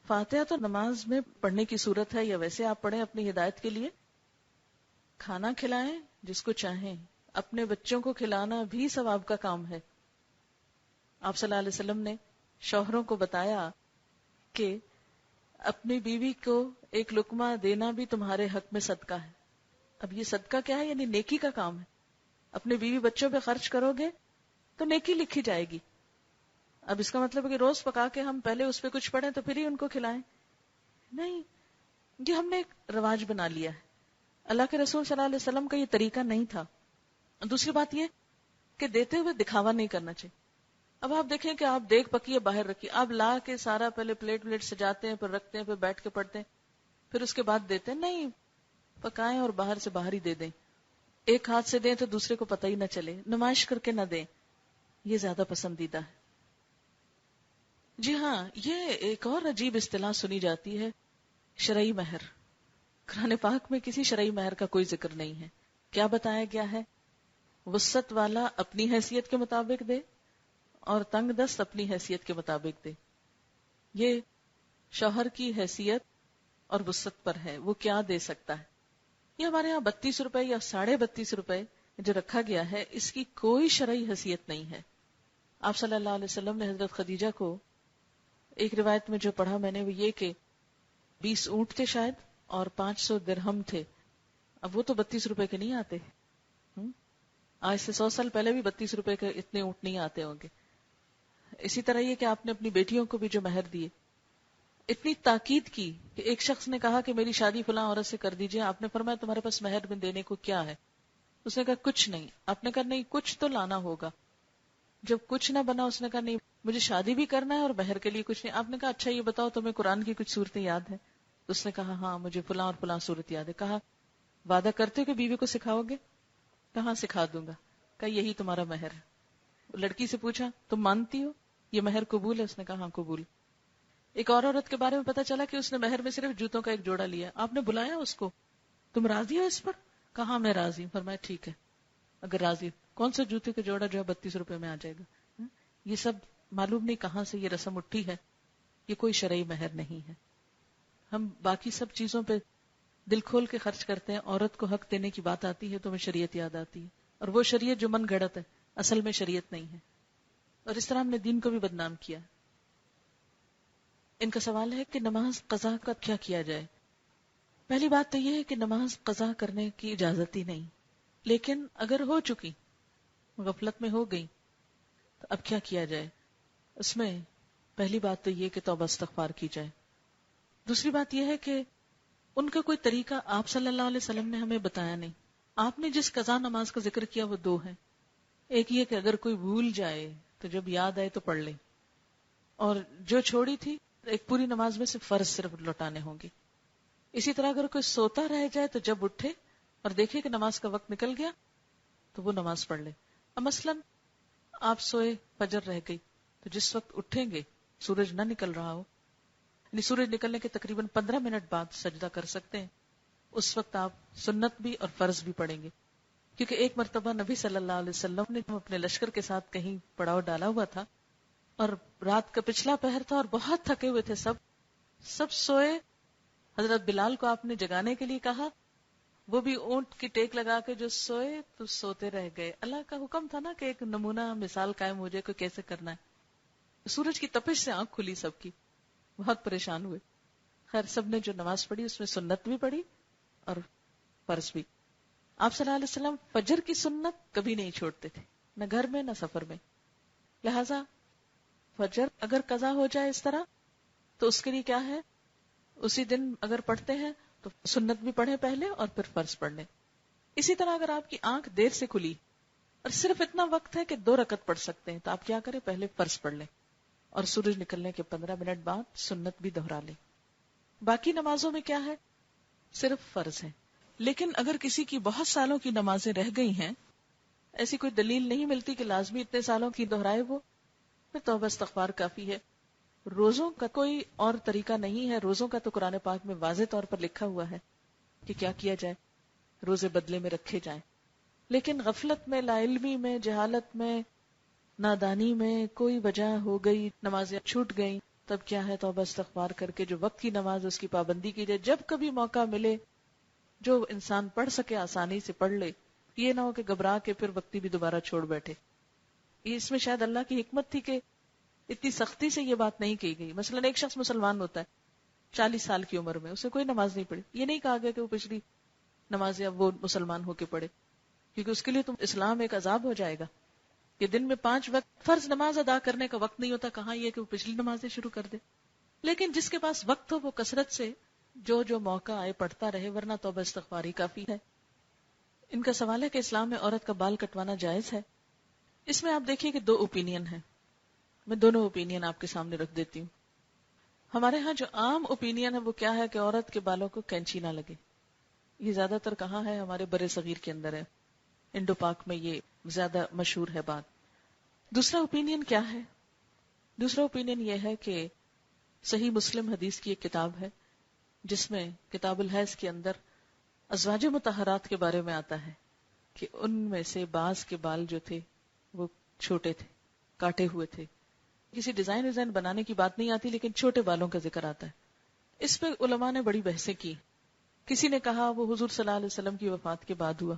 فاتحہ تو نماز میں پڑھنے کی صورت ہے، یا ویسے آپ پڑھیں اپنی ہدایت کے لیے. کھانا کھلائیں جس کو چاہیں، اپنے بچوں کو کھلانا بھی ثواب کا کام ہے. آپ صلی اللہ علیہ وسلم نے شوہروں کو بتایا کہ اپنی بیوی کو ایک لقمہ دینا بھی تمہارے حق میں صدقہ ہے. اب یہ صدقہ کیا ہے؟ یعنی نیکی کا کام ہے. اپنے بیوی بچوں پہ خرچ کرو گے تو نیکی لکھی جائے گی. اب اس کا مطلب ہے کہ روز پکا کے ہم پہلے اس پہ کچھ پڑھیں تو پھر ہی ان کو کھلائیں؟ نہیں، یہ ہم نے ایک رواج بنا لیا ہے. اللہ کے رسول صلی اللہ علیہ وسلم کا یہ طریقہ نہیں تھا. دوسری بات یہ کہ دیتے ہوئے دکھاوا نہیں کرنا چاہیے. اب آپ دیکھیں کہ آپ دیکھ پکیے باہر رکھیے، آپ لا کے سارا پہلے پلیٹ سجاتے ہیں، پھر رکھتے ہیں، پھر بیٹھ کے پڑھتے ہیں، پھر اس کے بعد دیتے ہیں. نہیں، پکائیں اور باہر سے باہر ہی دے دیں. ایک ہاتھ سے دیں تو دوسرے کو پتہ ہی نہ چلے، نمائش کر کے نہ دیں. یہ زیادہ پسندیدہ ہے. جی ہاں، یہ ایک اور عجیب اصطلاح سنی جاتی ہے، شرعی مہر. قرآن پاک میں کسی شرعی مہر کا کوئی ذکر نہیں ہے. کیا بتایا گیا ہے؟ وسعت والا اپنی حیثیت کے مطابق دے اور تنگ دست اپنی حیثیت کے مطابق دے. یہ شوہر کی حیثیت اور وسعت پر ہے، وہ کیا دے سکتا ہے. یہ ہمارے ہاں 32 روپے یا 32.5 روپے جو رکھا گیا ہے، اس کی کوئی شرعی حیثیت نہیں ہے. آپ صلی اللہ علیہ وسلم نے حضرت خدیجہ کو، ایک روایت میں جو پڑھا میں نے وہ یہ کہ 20 اونٹ تھے شاید اور 500 درہم تھے. اب وہ تو 32 روپے کے نہیں آتے. آج سے 100 سال پہلے بھی 32 روپے کے اتنے اونٹ نہیں آتے ہوں گے. اسی طرح یہ کہ آپ نے اپنی بیٹیوں کو بھی جو مہر دیے، اتنی تاکید کی کہ ایک شخص نے کہا کہ میری شادی فلاں عورت سے کر دیجئے. آپ نے فرمایا تمہارے پاس مہر میں دینے کو کیا ہے؟ اس نے کہا کچھ نہیں. آپ نے کہا نہیں، کچھ تو لانا ہوگا. جب کچھ نہ بنا اس نے کہا نہیں، مجھے شادی بھی کرنا ہے اور مہر کے لیے کچھ نہیں. آپ نے کہا اچھا یہ بتاؤ تمہیں قرآن کی کچھ صورتیں یاد ہیں؟ اس نے کہا ہاں مجھے فلاں اور فلاں صورت یاد ہے. کہا وعدہ کرتے ہو کہ بیوی کو سکھاؤ گے؟ کہاں سکھا دوں گا. کہا یہی تمہارا مہر ہے. لڑکی سے پوچھا تم مانتی ہو یہ مہر قبول ہے؟ اس نے کہا ہاں قبول. ایک اور عورت کے بارے میں پتا چلا کہ اس نے مہر میں صرف جوتوں کا ایک جوڑا لیا. آپ نے بلایا اس کو، تم راضی ہو اس پر؟ کہا میں راضی ہوں. فرمایا ٹھیک ہے، اگر راضی کون سا جوتے کا جوڑا جو ہے 32 روپے میں آ جائے گا. یہ سب معلوم نہیں کہاں سے یہ رسم اٹھی ہے. یہ کوئی شرعی مہر نہیں ہے. ہم باقی سب چیزوں پہ دل کھول کے خرچ کرتے ہیں، عورت کو حق دینے کی بات آتی ہے تو ہمیں شریعت یاد آتی ہے، اور وہ شریعت جو من گھڑت ہے اصل میں شریعت نہیں ہے. اور اس طرح ہم نے دین کو بھی بدنام کیا. ان کا سوال ہے کہ نماز قضا کا کیا کیا جائے. پہلی بات تو یہ ہے کہ نماز قضا کرنے کی اجازت ہی نہیں، لیکن اگر ہو چکی، غفلت میں ہو گئی، تو اب کیا کیا جائے. اس میں پہلی بات تو یہ کہ توبہ استغفار کی جائے. دوسری بات یہ ہے کہ ان کا کوئی طریقہ آپ صلی اللہ علیہ وسلم نے ہمیں بتایا نہیں. آپ نے جس قضا نماز کا ذکر کیا وہ دو ہیں. ایک یہ کہ اگر کوئی بھول جائے تو جب یاد آئے تو پڑھ لیں، اور جو چھوڑی تھی ایک پوری نماز میں سے فرض صرف لوٹانے ہوں گے. اسی طرح اگر کوئی سوتا رہ جائے تو جب اٹھے اور دیکھے کہ نماز کا وقت نکل گیا تو وہ نماز پڑھ لے. اب مثلاً آپ سوئے، فجر رہ گئی، تو جس وقت اٹھیں گے سورج نہ نکل رہا ہو، یعنی سورج نکلنے کے تقریباً 15 منٹ بعد سجدہ کر سکتے ہیں، اس وقت آپ سنت بھی اور فرض بھی پڑھیں گے. کیونکہ ایک مرتبہ نبی صلی اللہ علیہ وسلم نے اپنے لشکر کے ساتھ کہیں پڑاؤ ڈالا ہوا تھا، اور رات کا پچھلا پہر تھا اور بہت تھکے ہوئے تھے، سب سوئے. حضرت بلال کو آپ نے جگانے کے لیے کہا، وہ بھی اونٹ کی ٹیک لگا کے جو سوئے تو سوتے رہ گئے. اللہ کا حکم تھا نا کہ ایک نمونہ مثال قائم ہو جائے کہ کیسے کرنا ہے. سورج کی تپش سے آنکھ کھلی سب کی، بہت پریشان ہوئے. خیر سب نے جو نماز پڑھی اس میں سنت بھی پڑھی اور فرض بھی. آپ صلی اللہ علیہ وسلم فجر کی سنت کبھی نہیں چھوڑتے تھے، نہ گھر میں نہ سفر میں. لہذا فجر اگر قضا ہو جائے اس طرح تو اس کے لیے کیا ہے، اسی دن اگر پڑھتے ہیں تو سنت بھی پڑھیں پہلے اور پھر فرض پڑھ لیں. اسی طرح اگر آپ کی آنکھ دیر سے کھلی اور صرف اتنا وقت ہے کہ 2 رکعت پڑھ سکتے ہیں تو آپ کیا کریں، پہلے فرض پڑھ لیں اور سورج نکلنے کے 15 منٹ بعد سنت بھی دہرا لیں. باقی نمازوں میں کیا ہے، صرف فرض ہے. لیکن اگر کسی کی بہت سالوں کی نمازیں رہ گئی ہیں، ایسی کوئی دلیل نہیں ملتی کہ لازمی اتنے سالوں کی دہرائے، وہ پھر توبہ استغفار کافی ہے. روزوں کا کوئی اور طریقہ نہیں ہے. روزوں کا تو قرآن پاک میں واضح طور پر لکھا ہوا ہے کہ کیا کیا جائے، روزے بدلے میں رکھے جائیں. لیکن غفلت میں، لا علمی میں، جہالت میں، نادانی میں کوئی وجہ ہو گئی، نمازیں چھوٹ گئیں، تب کیا ہے، توبہ استغفار کر کے جو وقت کی نماز اس کی پابندی کی جائے. جب کبھی موقع ملے جو انسان پڑھ سکے آسانی سے پڑھ لے. یہ نہ ہو کہ گھبرا کے پھر وقتی بھی دوبارہ چھوڑ بیٹھے. اس میں شاید اللہ کی حکمت تھی کہ اتنی سختی سے یہ بات نہیں کی گئی. مثلا ایک شخص مسلمان ہوتا ہے 40 سال کی عمر میں، اسے کوئی نماز نہیں پڑھی، یہ نہیں کہا گیا کہ وہ پچھلی نماز اب وہ مسلمان ہو کے پڑھے، کیونکہ اس کے لیے تو اسلام ایک عذاب ہو جائے گا کہ دن میں 5 وقت فرض نماز ادا کرنے کا وقت نہیں ہوتا، کہاں یہ کہ وہ پچھلی نمازیں شروع کر دے. لیکن جس کے پاس وقت ہو وہ کثرت سے جو موقع آئے پڑھتا رہے، ورنہ توبہ استغفار ہی کافی ہے. ان کا سوال ہے کہ اسلام میں عورت کا بال کٹوانا جائز ہے. اس میں آپ دیکھیے کہ 2 اوپینین ہیں، میں دونوں اوپینین آپ کے سامنے رکھ دیتی ہوں. ہمارے ہاں جو عام اوپینین ہے وہ کیا ہے کہ عورت کے بالوں کو کینچی نہ لگے. یہ زیادہ تر کہاں ہے، ہمارے برے صغیر کے اندر ہے، انڈو پاک میں یہ زیادہ مشہور ہے بات. دوسرا اوپینین کیا ہے، دوسرا اوپینین یہ ہے کہ صحیح مسلم حدیث کی ایک کتاب ہے جس میں کتاب الحیض کے اندر ازواج مطہرات کے بارے میں آتا ہے کہ ان میں سے بعض کے بال جو تھے وہ چھوٹے تھے، کاٹے ہوئے تھے. کسی ڈیزائن بنانے کی بات نہیں آتی، لیکن چھوٹے بالوں کا ذکر آتا ہے. اس پہ علماء نے بڑی بحثیں کی. کسی نے کہا وہ حضور صلی اللہ علیہ وسلم کی وفات کے بعد ہوا،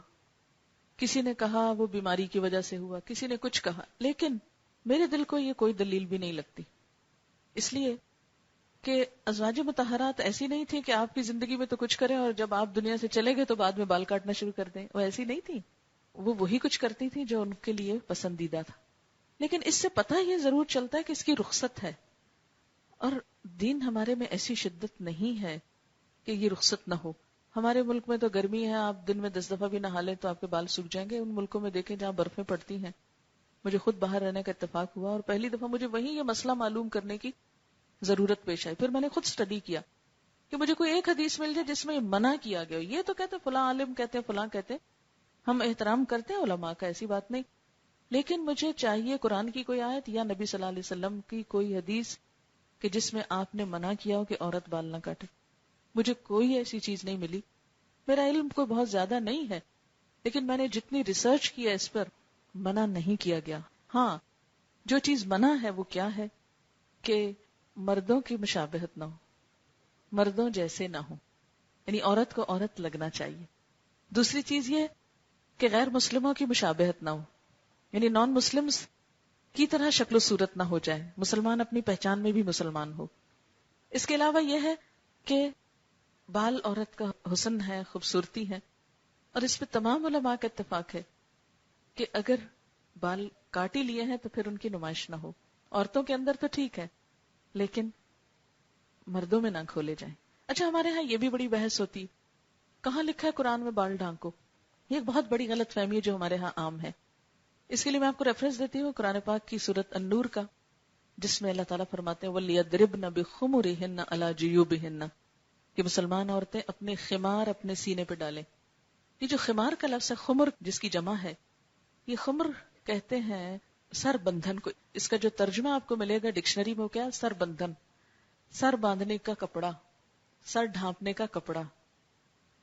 کسی نے کہا وہ بیماری کی وجہ سے ہوا، کسی نے کچھ کہا. لیکن میرے دل کو یہ کوئی دلیل بھی نہیں لگتی، اس لیے کہ ازواج مطہرات ایسی نہیں تھی کہ آپ کی زندگی میں تو کچھ کریں اور جب آپ دنیا سے چلے گئے تو بعد میں بال کاٹنا شروع کر دیں. وہ ایسی نہیں تھی، وہ وہی کچھ کرتی تھی جو ان کے لیے پسندیدہ تھا. لیکن اس سے پتہ یہ ضرور چلتا ہے کہ اس کی رخصت ہے، اور دین ہمارے میں ایسی شدت نہیں ہے کہ یہ رخصت نہ ہو. ہمارے ملک میں تو گرمی ہے، آپ دن میں 10 دفعہ بھی نہا لیں تو آپ کے بال سوکھ جائیں گے. ان ملکوں میں دیکھیں جہاں برفیں پڑتی ہیں. مجھے خود باہر رہنے کا اتفاق ہوا اور پہلی دفعہ مجھے وہیں یہ مسئلہ معلوم کرنے کی ضرورت پیش آئی. پھر میں نے خود سٹڈی کیا کہ مجھے کوئی ایک حدیث مل جائے جس میں منع کیا گیا. یہ تو کہتے فلاں عالم کہتے ہیں، فلاں کہتے ہیں، ہم احترام کرتے ہیں علماء کا، ایسی بات نہیں، لیکن مجھے چاہیے قرآن کی کوئی آیت یا نبی صلی اللہ علیہ وسلم کی کوئی حدیث کہ جس میں آپ نے منع کیا ہو کہ عورت بال نہ کاٹے. مجھے کوئی ایسی چیز نہیں ملی. میرا علم کوئی بہت زیادہ نہیں ہے، لیکن میں نے جتنی ریسرچ کی ہے اس پر، منع نہیں کیا گیا. ہاں جو چیز منع ہے وہ کیا ہے کہ مردوں کی مشابہت نہ ہو، مردوں جیسے نہ ہو، یعنی عورت کو عورت لگنا چاہیے. دوسری چیز یہ کہ غیر مسلموں کی مشابہت نہ ہو، یعنی نان مسلمز کی طرح شکل و صورت نہ ہو جائے، مسلمان اپنی پہچان میں بھی مسلمان ہو. اس کے علاوہ یہ ہے کہ بال عورت کا حسن ہے، خوبصورتی ہے، اور اس پہ تمام علماء کا اتفاق ہے کہ اگر بال کاٹ ہی لیے ہیں تو پھر ان کی نمائش نہ ہو. عورتوں کے اندر تو ٹھیک ہے لیکن مردوں میں نہ کھولے جائیں. اچھا ہمارے ہاں یہ بھی بڑی بحث ہوتی، کہاں لکھا ہے قرآن میں بال ڈھانکو؟ یہ ایک بہت بڑی غلط فہمی ہے جو ہمارے ہاں عام ہے. اس کے لیے میں آپ کو ریفرنس دیتی ہوں قرآن پاک کی سورۃ النور کا، جس میں اللہ تعالیٰ فرماتے ہیں وَلْيَضْرِبْنَ بِخُمُرِهِنَّ عَلَى جُيُوبِهِنَّ کہ مسلمان عورتیں اپنے خمار اپنے سینے پہ ڈالیں. یہ جو خمار کا لفظ ہے خمر جس کی جمع ہے، یہ خمر کہتے ہیں سر بندھن کو. اس کا جو ترجمہ آپ کو ملے گا ڈکشنری میں کیا؟ سر بندھن، سر باندھنے کا کپڑا، سر ڈھانپنے کا کپڑا.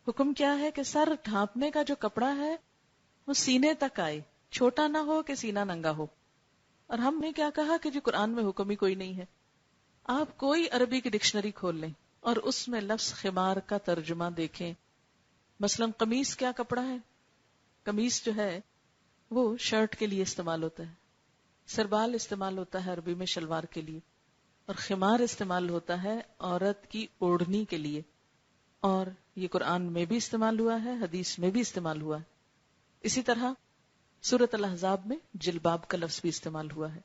حکم کیا ہے کہ سر ڈھانپنے کا جو کپڑا ہے وہ سینے تک آئے، چھوٹا نہ ہو کہ سینہ ننگا ہو. اور ہم نے کیا کہا کہ جی قرآن میں حکم ہی کوئی نہیں ہے. آپ کوئی عربی کی ڈکشنری کھول لیں اور اس میں لفظ خمار کا ترجمہ دیکھیں. مثلا قمیص کیا کپڑا ہے؟ قمیص جو ہے وہ شرٹ کے لیے استعمال ہوتا ہے، سربال استعمال ہوتا ہے عربی میں شلوار کے لیے، اور خمار استعمال ہوتا ہے عورت کی اوڑھنی کے لیے. اور یہ قرآن میں بھی استعمال ہوا ہے، حدیث میں بھی استعمال ہوا ہے. اسی طرح سورۃ الاحزاب میں جلباب کا لفظ بھی استعمال ہوا ہے.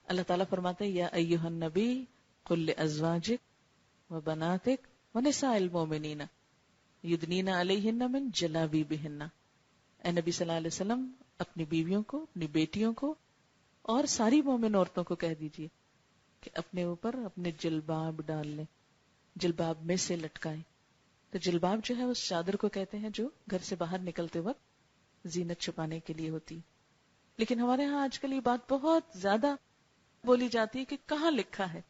اللہ تعالیٰ فرماتے ہیں یا ایھا النبی قل لازواجک وبناتک ونساء المؤمنین یدنین علیہن من جلابیبہن. اے نبی صلی اللہ علیہ وسلم اپنی بیویوں کو، اپنی بیٹیوں کو اور ساری مومن عورتوں کو کہہ دیجئے کہ اپنے اوپر اپنے جلباب ڈال لیں، جلباب میں سے لٹکائیں. تو جلباب جو ہے اس چادر کو کہتے ہیں جو گھر سے باہر نکلتے وقت زینت چھپانے کے لیے ہوتی. لیکن ہمارے ہاں آج کل یہ بات بہت زیادہ بولی جاتی ہے کہ کہاں لکھا ہے.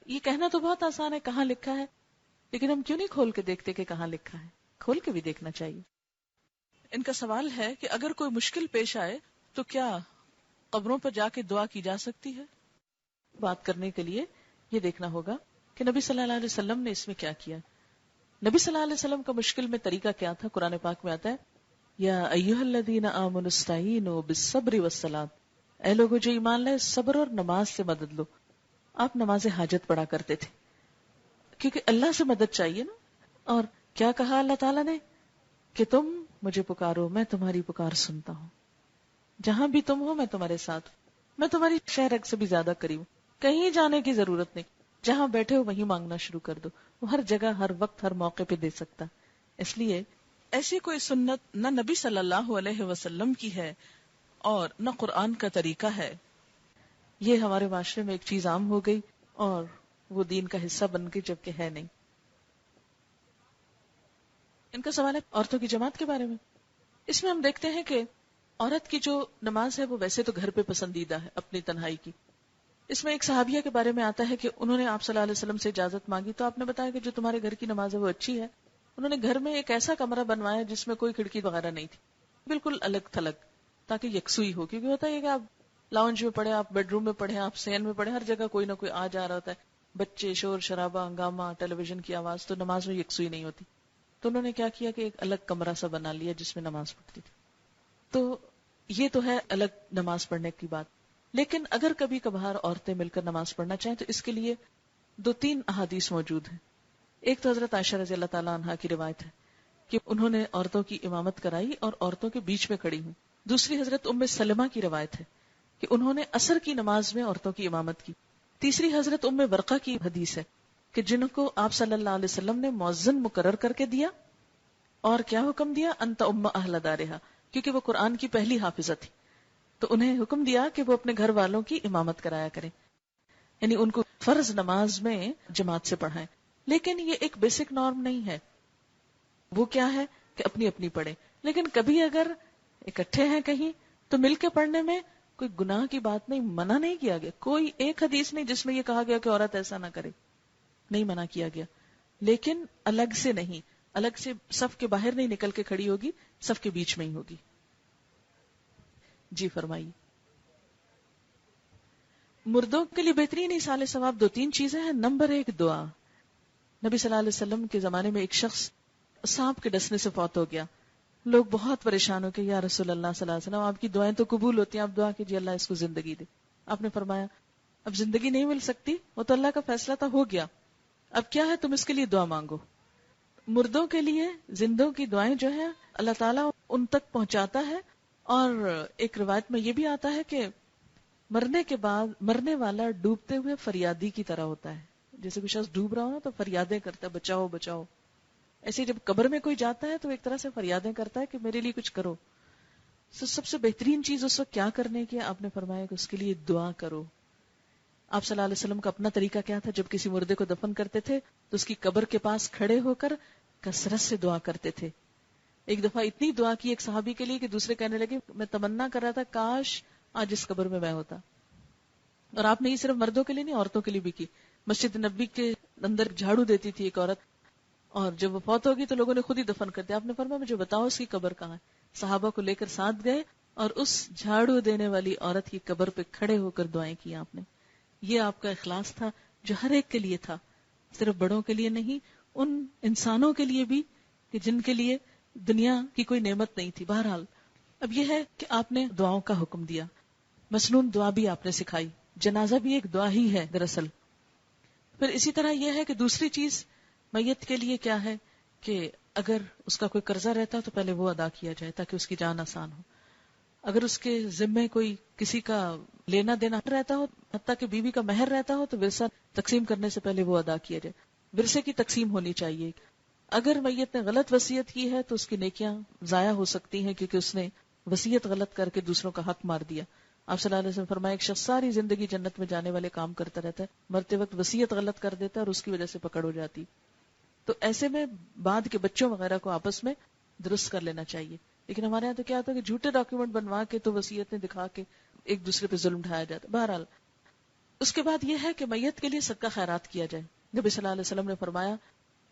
یہ کہنا تو بہت آسان ہے کہاں لکھا ہے، لیکن ہم کیوں نہیں کھول کے دیکھتے کہ کہاں لکھا ہے؟ کھول کے بھی دیکھنا چاہیے. ان کا سوال ہے کہ اگر کوئی مشکل پیش آئے تو کیا قبروں پر جا کے دعا کی جا سکتی ہے؟ بات کرنے کے لیے یہ دیکھنا ہوگا کہ نبی صلی اللہ علیہ وسلم نے اس میں کیا کیا. نبی صلی اللہ علیہ وسلم کا مشکل میں طریقہ کیا تھا؟ قرآن پاک میں آتا ہے یا ایھا الذین آمنوا استعینوا بالصبر والصلاۃ. اے لوگو جو ایمان لائے صبر اور نماز سے مدد لو. آپ نماز حاجت پڑھا کرتے تھے کیونکہ اللہ سے مدد چاہیے نا. اور کیا کہا اللہ تعالیٰ نے کہ تم مجھے پکارو میں تمہاری پکار سنتا ہوں، جہاں بھی تم ہو میں تمہارے ساتھ ہوں، میں تمہاری شہر سے بھی زیادہ قریب ہوں. کہیں جانے کی ضرورت نہیں، جہاں بیٹھے ہو وہیں مانگنا شروع کر دو. وہ ہر جگہ ہر وقت ہر موقع پہ دے سکتا. اس لیے ایسی کوئی سنت نہ نبی صلی اللہ علیہ وسلم کی ہے اور نہ قرآن کا طریقہ ہے. یہ ہمارے معاشرے میں ایک چیز عام ہو گئی اور وہ دین کا حصہ بن گئی جبکہ ہے نہیں. ان کا سوال ہے عورتوں کی جماعت کے بارے میں. اس میں ہم دیکھتے ہیں کہ عورت کی جو نماز ہے وہ ویسے تو گھر پہ پسندیدہ ہے اپنی تنہائی کی. اس میں ایک صحابیہ کے بارے میں آتا ہے کہ انہوں نے آپ صلی اللہ علیہ وسلم سے اجازت مانگی تو آپ نے بتایا کہ جو تمہارے گھر کی نماز ہے وہ اچھی ہے. انہوں نے گھر میں ایک ایسا کمرہ بنوایا جس میں کوئی کھڑکی وغیرہ نہیں تھی، بالکل الگ تھلگ، تاکہ یکسوئی ہو. کیونکہ ہوتا ہے کہ آپ لاؤنج میں پڑھیں، آپ بیڈ روم میں پڑھیں، آپ سین میں پڑھیں، ہر جگہ کوئی نہ کوئی آ جا رہا ہوتا ہے، بچے، شور شرابہ، ہنگامہ، ٹیلی ویژن کی آواز، تو نماز میں یکسوئی نہیں ہوتی. تو انہوں نے کیا کیا کہ ایک الگ کمرہ سا بنا لیا جس میں نماز پڑھتی تھی. تو یہ تو ہے الگ نماز پڑھنے کی بات. لیکن اگر کبھی کبھار عورتیں مل کر نماز پڑھنا چاہیں تو اس کے لیے 2-3 احادیث موجود ہیں. ایک تو حضرت عائشہ رضی اللہ تعالیٰ عنہا کی روایت ہے کہ انہوں نے عورتوں کی امامت کرائی اور عورتوں کے بیچ میں کھڑی ہوں. دوسری حضرت ام سلمہ کی روایت ہے کہ انہوں نے عصر کی نماز میں عورتوں کی امامت کی. تیسری حضرت ام ورقہ کی حدیث ہے کہ جن کو آپ صلی اللہ علیہ وسلم نے مؤذن مقرر کر کے دیا اور کیا حکم دیا انت ام اہل دارہا، کیونکہ وہ قرآن کی پہلی حافظہ تھی تو انہیں حکم دیا کہ وہ اپنے گھر والوں کی امامت کرایا کریں، یعنی ان کو فرض نماز میں جماعت سے پڑھائیں. لیکن یہ ایک بیسک نارم نہیں ہے. وہ کیا ہے کہ اپنی اپنی پڑھیں. لیکن کبھی اگر اکٹھے ہیں کہیں تو مل کے پڑھنے میں کوئی گناہ کی بات نہیں، منع نہیں کیا گیا. کوئی ایک حدیث نہیں جس میں یہ کہا گیا کہ عورت ایسا نہ کرے، نہیں منع کیا گیا. لیکن الگ سے نہیں، الگ سے صف کے باہر نہیں نکل کے کھڑی ہوگی، صف کے بیچ میں ہی ہوگی. جی فرمائیے. مردوں کے لیے بہترین ایصال ثواب 2-3 چیزیں ہیں. نمبر 1 دعا. نبی صلی اللہ علیہ وسلم کے زمانے میں ایک شخص سانپ کے ڈسنے سے فوت ہو گیا. لوگ بہت پریشان ہو کے یا رسول اللہ صلی اللہ علیہ وسلم آپ کی دعائیں تو قبول ہوتی ہیں، آپ دعا کیجیے اللہ اس کو زندگی دے. آپ نے فرمایا اب زندگی نہیں مل سکتی، وہ تو اللہ کا فیصلہ تھا، ہو گیا، اب کیا ہے تم اس کے لیے دعا مانگو. مردوں کے لیے زندوں کی دعائیں جو ہیں اللہ تعالیٰ ان تک پہنچاتا ہے. اور ایک روایت میں یہ بھی آتا ہے کہ مرنے کے بعد مرنے والا ڈوبتے ہوئے فریادی کی طرح ہوتا ہے. جیسے کوئی شخص ڈوب رہا ہو نا تو فریادیں کرتا ہے بچاؤ بچاؤ. ایسے جب قبر میں کوئی جاتا ہے تو ایک طرح سے فریادیں کرتا ہے کہ میرے لیے کچھ کرو. سب سے بہترین چیز اس وقت کیا کرنے کی؟ آپ نے فرمایا کہ اس کے لیے دعا کرو. آپ صلی اللہ علیہ وسلم کا اپنا طریقہ کیا تھا؟ جب کسی مردے کو دفن کرتے تھے تو اس کی قبر کے پاس کھڑے ہو کر کثرت سے دعا کرتے تھے. ایک دفعہ اتنی دعا کی ایک صحابی کے لیے کہ دوسرے کہنے لگے میں تمنا کر رہا تھا کاش آج اس قبر میں ہوتا. اور آپ نے یہ صرف مردوں کے لیے نہیں، عورتوں کے لیے بھی کی. مسجد نبی کے اندر جھاڑو دیتی تھی ایک عورت، اور جب وہ فوت ہوگی تو لوگوں نے خود ہی دفن کر دیا. آپ نے فرمایا مجھے بتاؤ اس کی قبر کہاں ہے. صحابہ کو لے کر ساتھ گئے اور اس جھاڑو دینے والی عورت کی قبر پہ کھڑے ہو کر دعائیں کی آپ نے. یہ آپ کا اخلاص تھا جو ہر ایک کے لیے تھا، صرف بڑوں کے لیے نہیں، ان انسانوں کے لیے بھی کہ جن کے لیے دنیا کی کوئی نعمت نہیں تھی. بہرحال اب یہ ہے کہ آپ نے دعاؤں کا حکم دیا، مسنون دعا بھی آپ نے سکھائی. جنازہ بھی ایک دعا ہی ہے دراصل. پھر اسی طرح یہ ہے کہ دوسری چیز میت کے لیے کیا ہے کہ اگر اس کا کوئی قرضہ رہتا تو پہلے وہ ادا کیا جائے تاکہ اس کی جان آسان ہو. اگر اس کے ذمے کوئی کسی کا لینا دینا رہتا ہو، حتیٰ کہ بیوی کا مہر رہتا ہو، تو ورثہ تقسیم کرنے سے پہلے وہ ادا کیا جائے. ورثے کی تقسیم ہونی چاہیے. اگر میت نے غلط وصیت کی ہے تو اس کی نیکیاں ضائع ہو سکتی ہیں کیونکہ اس نے وصیت غلط کر کے دوسروں کا حق مار دیا. آپ صلی اللہ علیہ وسلم فرمایا ایک شخص ساری زندگی جنت میں جانے والے کام کرتا رہتا ہے، مرتے وقت وصیت غلط کر دیتا ہے اور اس کی وجہ سے پکڑ ہو جاتی. تو ایسے میں بعد کے بچوں وغیرہ کو آپس میں درست کر لینا چاہیے. لیکن ہمارے یہاں تو کیا ہوتا ہے کہ جھوٹے ڈاکیومنٹ بنوا کے تو وصیتیں دکھا کے ایک دوسرے پہ ظلم ڈھایا جاتا ہے. بہرحال اس کے بعد یہ ہے کہ میت کے لیے صدقہ خیرات کیا جائے. نبی صلی اللہ علیہ وسلم نے فرمایا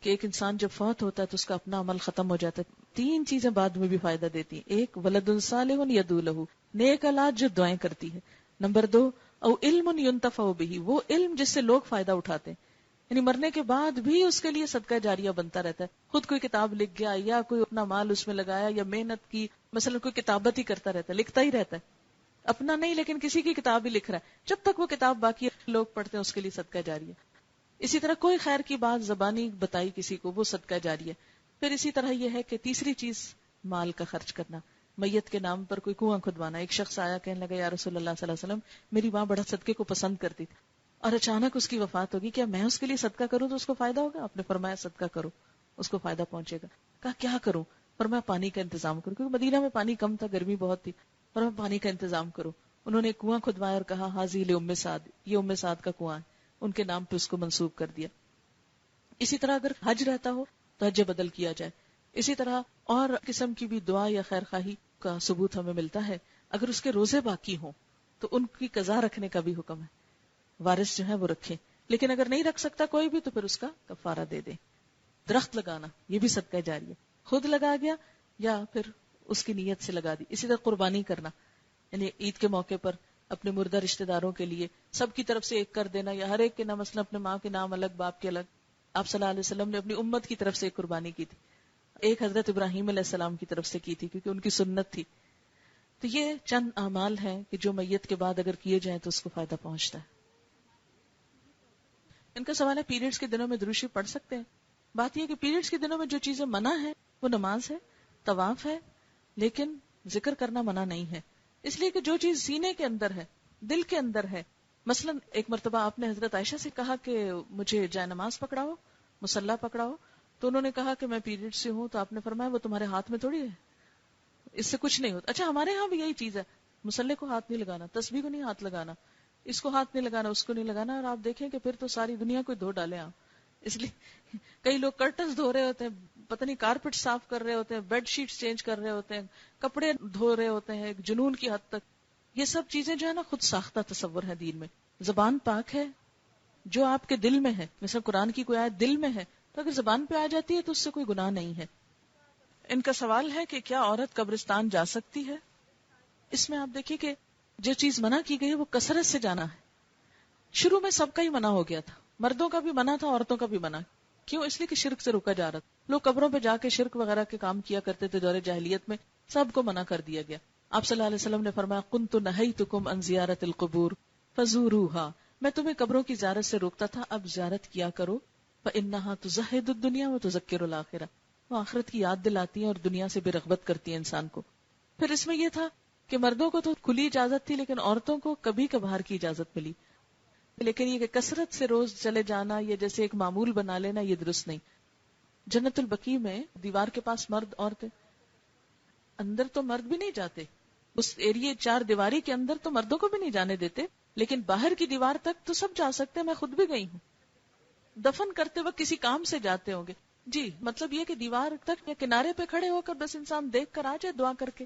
کہ ایک انسان جب فوت ہوتا ہے تو اس کا اپنا عمل ختم ہو جاتا ہے. 3 چیزیں بعد میں بھی فائدہ دیتی ہیں. ایک ولد صالح یدعو لہ، نیک اولاد جو دعائیں کرتی ہے. نمبر 2 او علم ینتفع بہ، وہ علم جس سے لوگ فائدہ اٹھاتے ہیں، یعنی مرنے کے بعد بھی اس کے لیے صدقہ جاریہ بنتا رہتا ہے. خود کوئی کتاب لکھ گیا یا کوئی اپنا مال اس میں لگایا یا محنت کی، مثلا کوئی کتابت ہی کرتا رہتا ہے، لکھتا ہی رہتا ہے، اپنا نہیں لیکن کسی کی کتاب ہی لکھ رہا ہے، جب تک وہ کتاب باقی لوگ پڑھتے ہیں اس کے لیے صدقہ جاریہ. اسی طرح کوئی خیر کی بات زبانی بتائی کسی کو، وہ صدقہ جاریہ. پھر اسی طرح یہ ہے کہ تیسری چیز مال کا خرچ کرنا. میت کے نام پر کوئی کنواں کھدوانا. ایک شخص آیا کہنے لگا یا رسول اللہ صلی اللہ علیہ وسلم میری ماں بڑا صدقے کو پسند کرتی تھی اور اچانک اس کی وفات ہوگی، کیا میں اس کے لیے صدقہ کروں تو اس کو فائدہ ہوگا؟ آپ نے فرمایا صدقہ کرو، اس کو فائدہ پہنچے گا. کہا کیا کروں؟ فرمایا پانی کا انتظام کرو، کیونکہ مدینہ میں پانی کم تھا، گرمی بہت تھی. فرمایا پانی کا انتظام کرو. انہوں نے ایک کنواں کھدوایا اور کہا حاضی لام سعد، یہ ام سعد کا کنواں ہے، ان کے نام پہ اس کو منسوب کر دیا. اسی طرح اگر حج رہتا ہو تو حج بدل کیا جائے. اسی طرح اور قسم کی بھی دعا یا خیر خواہی کا ثبوت ہمیں ملتا ہے. اگر اس کے روزے باقی ہوں تو ان کی قضا رکھنے کا بھی حکم ہے، وارث جو ہے وہ رکھے. لیکن اگر نہیں رکھ سکتا کوئی بھی تو پھر اس کا کفارہ دے دے. درخت لگانا یہ بھی صدقہ جاریہ، خود لگا گیا یا پھر اس کی نیت سے لگا دی. اسی طرح قربانی کرنا، یعنی عید کے موقع پر اپنے مردہ رشتہ داروں کے لیے سب کی طرف سے ایک کر دینا، یا ہر ایک کے نام، مثلا اپنے ماں کے نام الگ، باپ کے الگ. آپ صلی اللہ علیہ وسلم نے اپنی امت کی طرف سے ایک قربانی کی تھی، ایک حضرت ابراہیم علیہ السلام کی طرف سے کی تھی کیونکہ ان کی سنت تھی. تو یہ چند اعمال ہیں کہ جو میت کے بعد اگر کیے جائیں تو اس کو فائدہ پہنچتا ہے. ان کا سوال ہے پیریڈز کے دنوں میں درود شریف پڑھ سکتے ہیں؟ بات یہ کہ پیریڈز کے دنوں میں جو چیزیں منع ہے وہ نماز ہے، طواف ہے، لیکن ذکر کرنا منع نہیں ہے. اس لیے کہ جو چیز سینے کے اندر ہے، دل کے اندر ہے. مثلا ایک مرتبہ آپ نے حضرت عائشہ سے کہا کہ مجھے جائے نماز پکڑاؤ، مصلی پکڑاؤ، تو انہوں نے کہا کہ میں پیریڈ سے ہوں. تو آپ نے فرمایا وہ تمہارے ہاتھ میں تھوڑی ہے، اس سے کچھ نہیں ہوتا. اچھا ہمارے ہاں بھی یہی چیز ہے، مصلی کو ہاتھ نہیں لگانا، تسبیح کو نہیں ہاتھ لگانا، اس کو ہاتھ نہیں لگانا، اس کو نہیں لگانا. اور آپ دیکھیں کہ پھر تو ساری دنیا کو دھو ڈالے آپ. اس لیے کئی لوگ کرٹنز دھو رہے ہوتے ہیں، پتہ نہیں کارپیٹ صاف کر رہے ہوتے ہیں، بیڈ شیٹس چینج کر رہے ہوتے ہیں، کپڑے دھو رہے ہوتے ہیں، ایک جنون کی حد تک. یہ سب چیزیں جو ہے نا خود ساختہ تصور ہے دین میں. زبان پاک ہے جو آپ کے دل میں ہے، مثلا قرآن کی کوئی آیت دل میں ہے تو اگر زبان پہ آ جاتی ہے تو اس سے کوئی گناہ نہیں ہے. ان کا سوال ہے کہ کیا عورت قبرستان جا سکتی ہے؟ اس میں آپ دیکھیے کہ جو چیز منع کی گئی ہے وہ کثرت سے جانا ہے. شروع میں سب کا ہی منع ہو گیا تھا، مردوں کا بھی منع تھا، عورتوں کا بھی منع. کیوں؟ اس لیے کہ شرک سے روکا جا رہا تھا. لوگ قبروں پہ جا کے شرک وغیرہ کے کام کیا کرتے تھے دور جاہلیت میں، سب کو منع کر دیا گیا. آپ صلی اللہ علیہ وسلم نے فرمایا کنت نہیتکم عن زیارت القبور فزوروها، میں تمہیں قبروں کی زیارت سے روکتا تھا، اب زیارت کیا کرو. فانها تزہد الدنیا وتذکر الآخرہ، وہ آخرت کی یاد دلاتی ہیں اور دنیا سے بے رغبت کرتی ہیں انسان کو. پھر اس میں یہ تھا کہ مردوں کو تو کھلی اجازت تھی لیکن عورتوں کو کبھی کبھار کی اجازت ملی. لیکن یہ کہ کثرت سے روز چلے جانا یا جیسے ایک معمول بنا لینا یہ درست نہیں. جنت البقیع میں دیوار کے پاس مرد عورتیں، اندر تو مرد بھی نہیں جاتے اس ایریے 4 دیواری کے اندر تو مردوں کو بھی نہیں جانے دیتے، لیکن باہر کی دیوار تک تو سب جا سکتے ہیں. میں خود بھی گئی ہوں. دفن کرتے وقت کسی کام سے جاتے ہوں گے. جی مطلب یہ کہ دیوار تک یا کنارے پہ کھڑے ہو کر بس انسان دیکھ کر آ جائے دعا کر کے،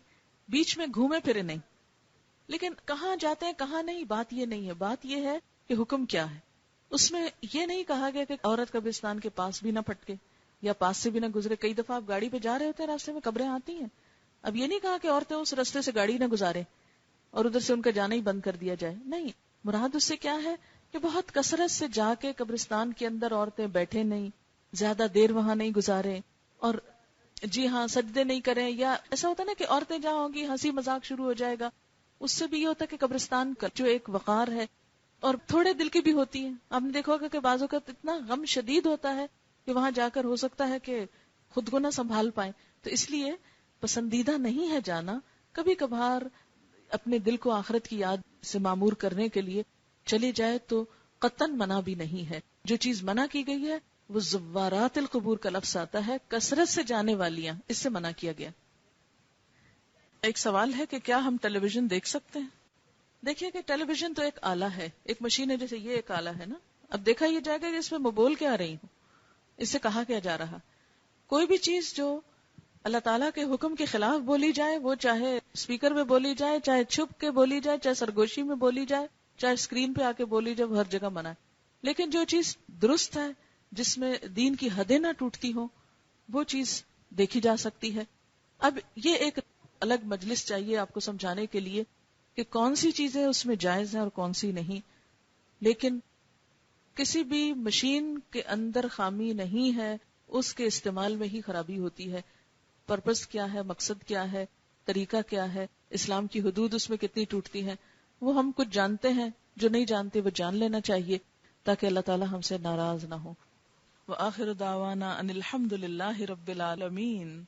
بیچ میں گھومے پھرے نہیں. لیکن کہاں جاتے ہیں کہاں نہیں، بات یہ نہیں ہے. بات یہ ہے کہ حکم کیا ہے. اس میں یہ نہیں کہا گیا کہ عورت قبرستان کے پاس بھی نہ پھٹکے یا پاس سے بھی نہ گزرے. کئی دفعہ آپ گاڑی پہ جا رہے ہوتے ہیں، راستے میں قبریں آتی ہیں. اب یہ نہیں کہا کہ عورتیں اس راستے سے گاڑی نہ گزارے اور ادھر سے ان کا جانا ہی بند کر دیا جائے. نہیں، مراد اس سے کیا ہے کہ بہت کثرت سے جا کے قبرستان کے اندر عورتیں بیٹھے نہیں، زیادہ دیر وہاں نہیں گزارے، اور جی ہاں سجدے نہیں کریں. یا ایسا ہوتا نا کہ عورتیں جہاں ہوں گی ہنسی مذاق شروع ہو جائے گا. اس سے بھی یہ ہوتا ہے کہ قبرستان کا جو ایک وقار ہے اور تھوڑے دل کی بھی ہوتی ہے. آپ نے دیکھا ہوگا کہ بعض اوقات اتنا غم شدید ہوتا ہے کہ وہاں جا کر ہو سکتا ہے کہ خود کو نہ سنبھال پائیں. تو اس لیے پسندیدہ نہیں ہے جانا. کبھی کبھار اپنے دل کو آخرت کی یاد سے معمور کرنے کے لیے چلی جائے تو قطعاً منع بھی نہیں ہے. جو چیز منع کی گئی ہے وہ زوارات القبور کا لفظ آتا ہے، کثرت سے جانے والیاں، اس سے منع کیا گیا. ایک سوال ہے کہ کیا ہم ٹیلی ویژن دیکھ سکتے ہیں؟ دیکھیے کہ ٹیلی ویژن تو ایک آلہ ہے، ایک مشین ہے، جیسے یہ ایک آلہ ہے نا. اب دیکھا یہ جائے گا کہ اس میں میں بول کیا رہی ہوں، اس سے کہا کیا جا رہا. کوئی بھی چیز جو اللہ تعالیٰ کے حکم کے خلاف بولی جائے، وہ چاہے اسپیکر میں بولی جائے، چاہے چھپ کے بولی جائے، چاہے سرگوشی میں بولی جائے، چاہے اسکرین پہ آ کے بولی جائے، وہ ہر جگہ منع ہے. لیکن جو چیز درست ہے، جس میں دین کی حدیں نہ ٹوٹتی ہوں، وہ چیز دیکھی جا سکتی ہے. اب یہ ایک الگ مجلس چاہیے آپ کو سمجھانے کے لیے کہ کون سی چیزیں اس میں جائز ہیں اور کون سی نہیں. لیکن کسی بھی مشین کے اندر خامی نہیں ہے، اس کے استعمال میں ہی خرابی ہوتی ہے. پرپس کیا ہے، مقصد کیا ہے، طریقہ کیا ہے، اسلام کی حدود اس میں کتنی ٹوٹتی ہیں، وہ ہم کچھ جانتے ہیں، جو نہیں جانتے وہ جان لینا چاہیے تاکہ اللہ تعالی ہم سے ناراض نہ ہو. وآخر دعوانا ان الحمد للہ رب العالمین.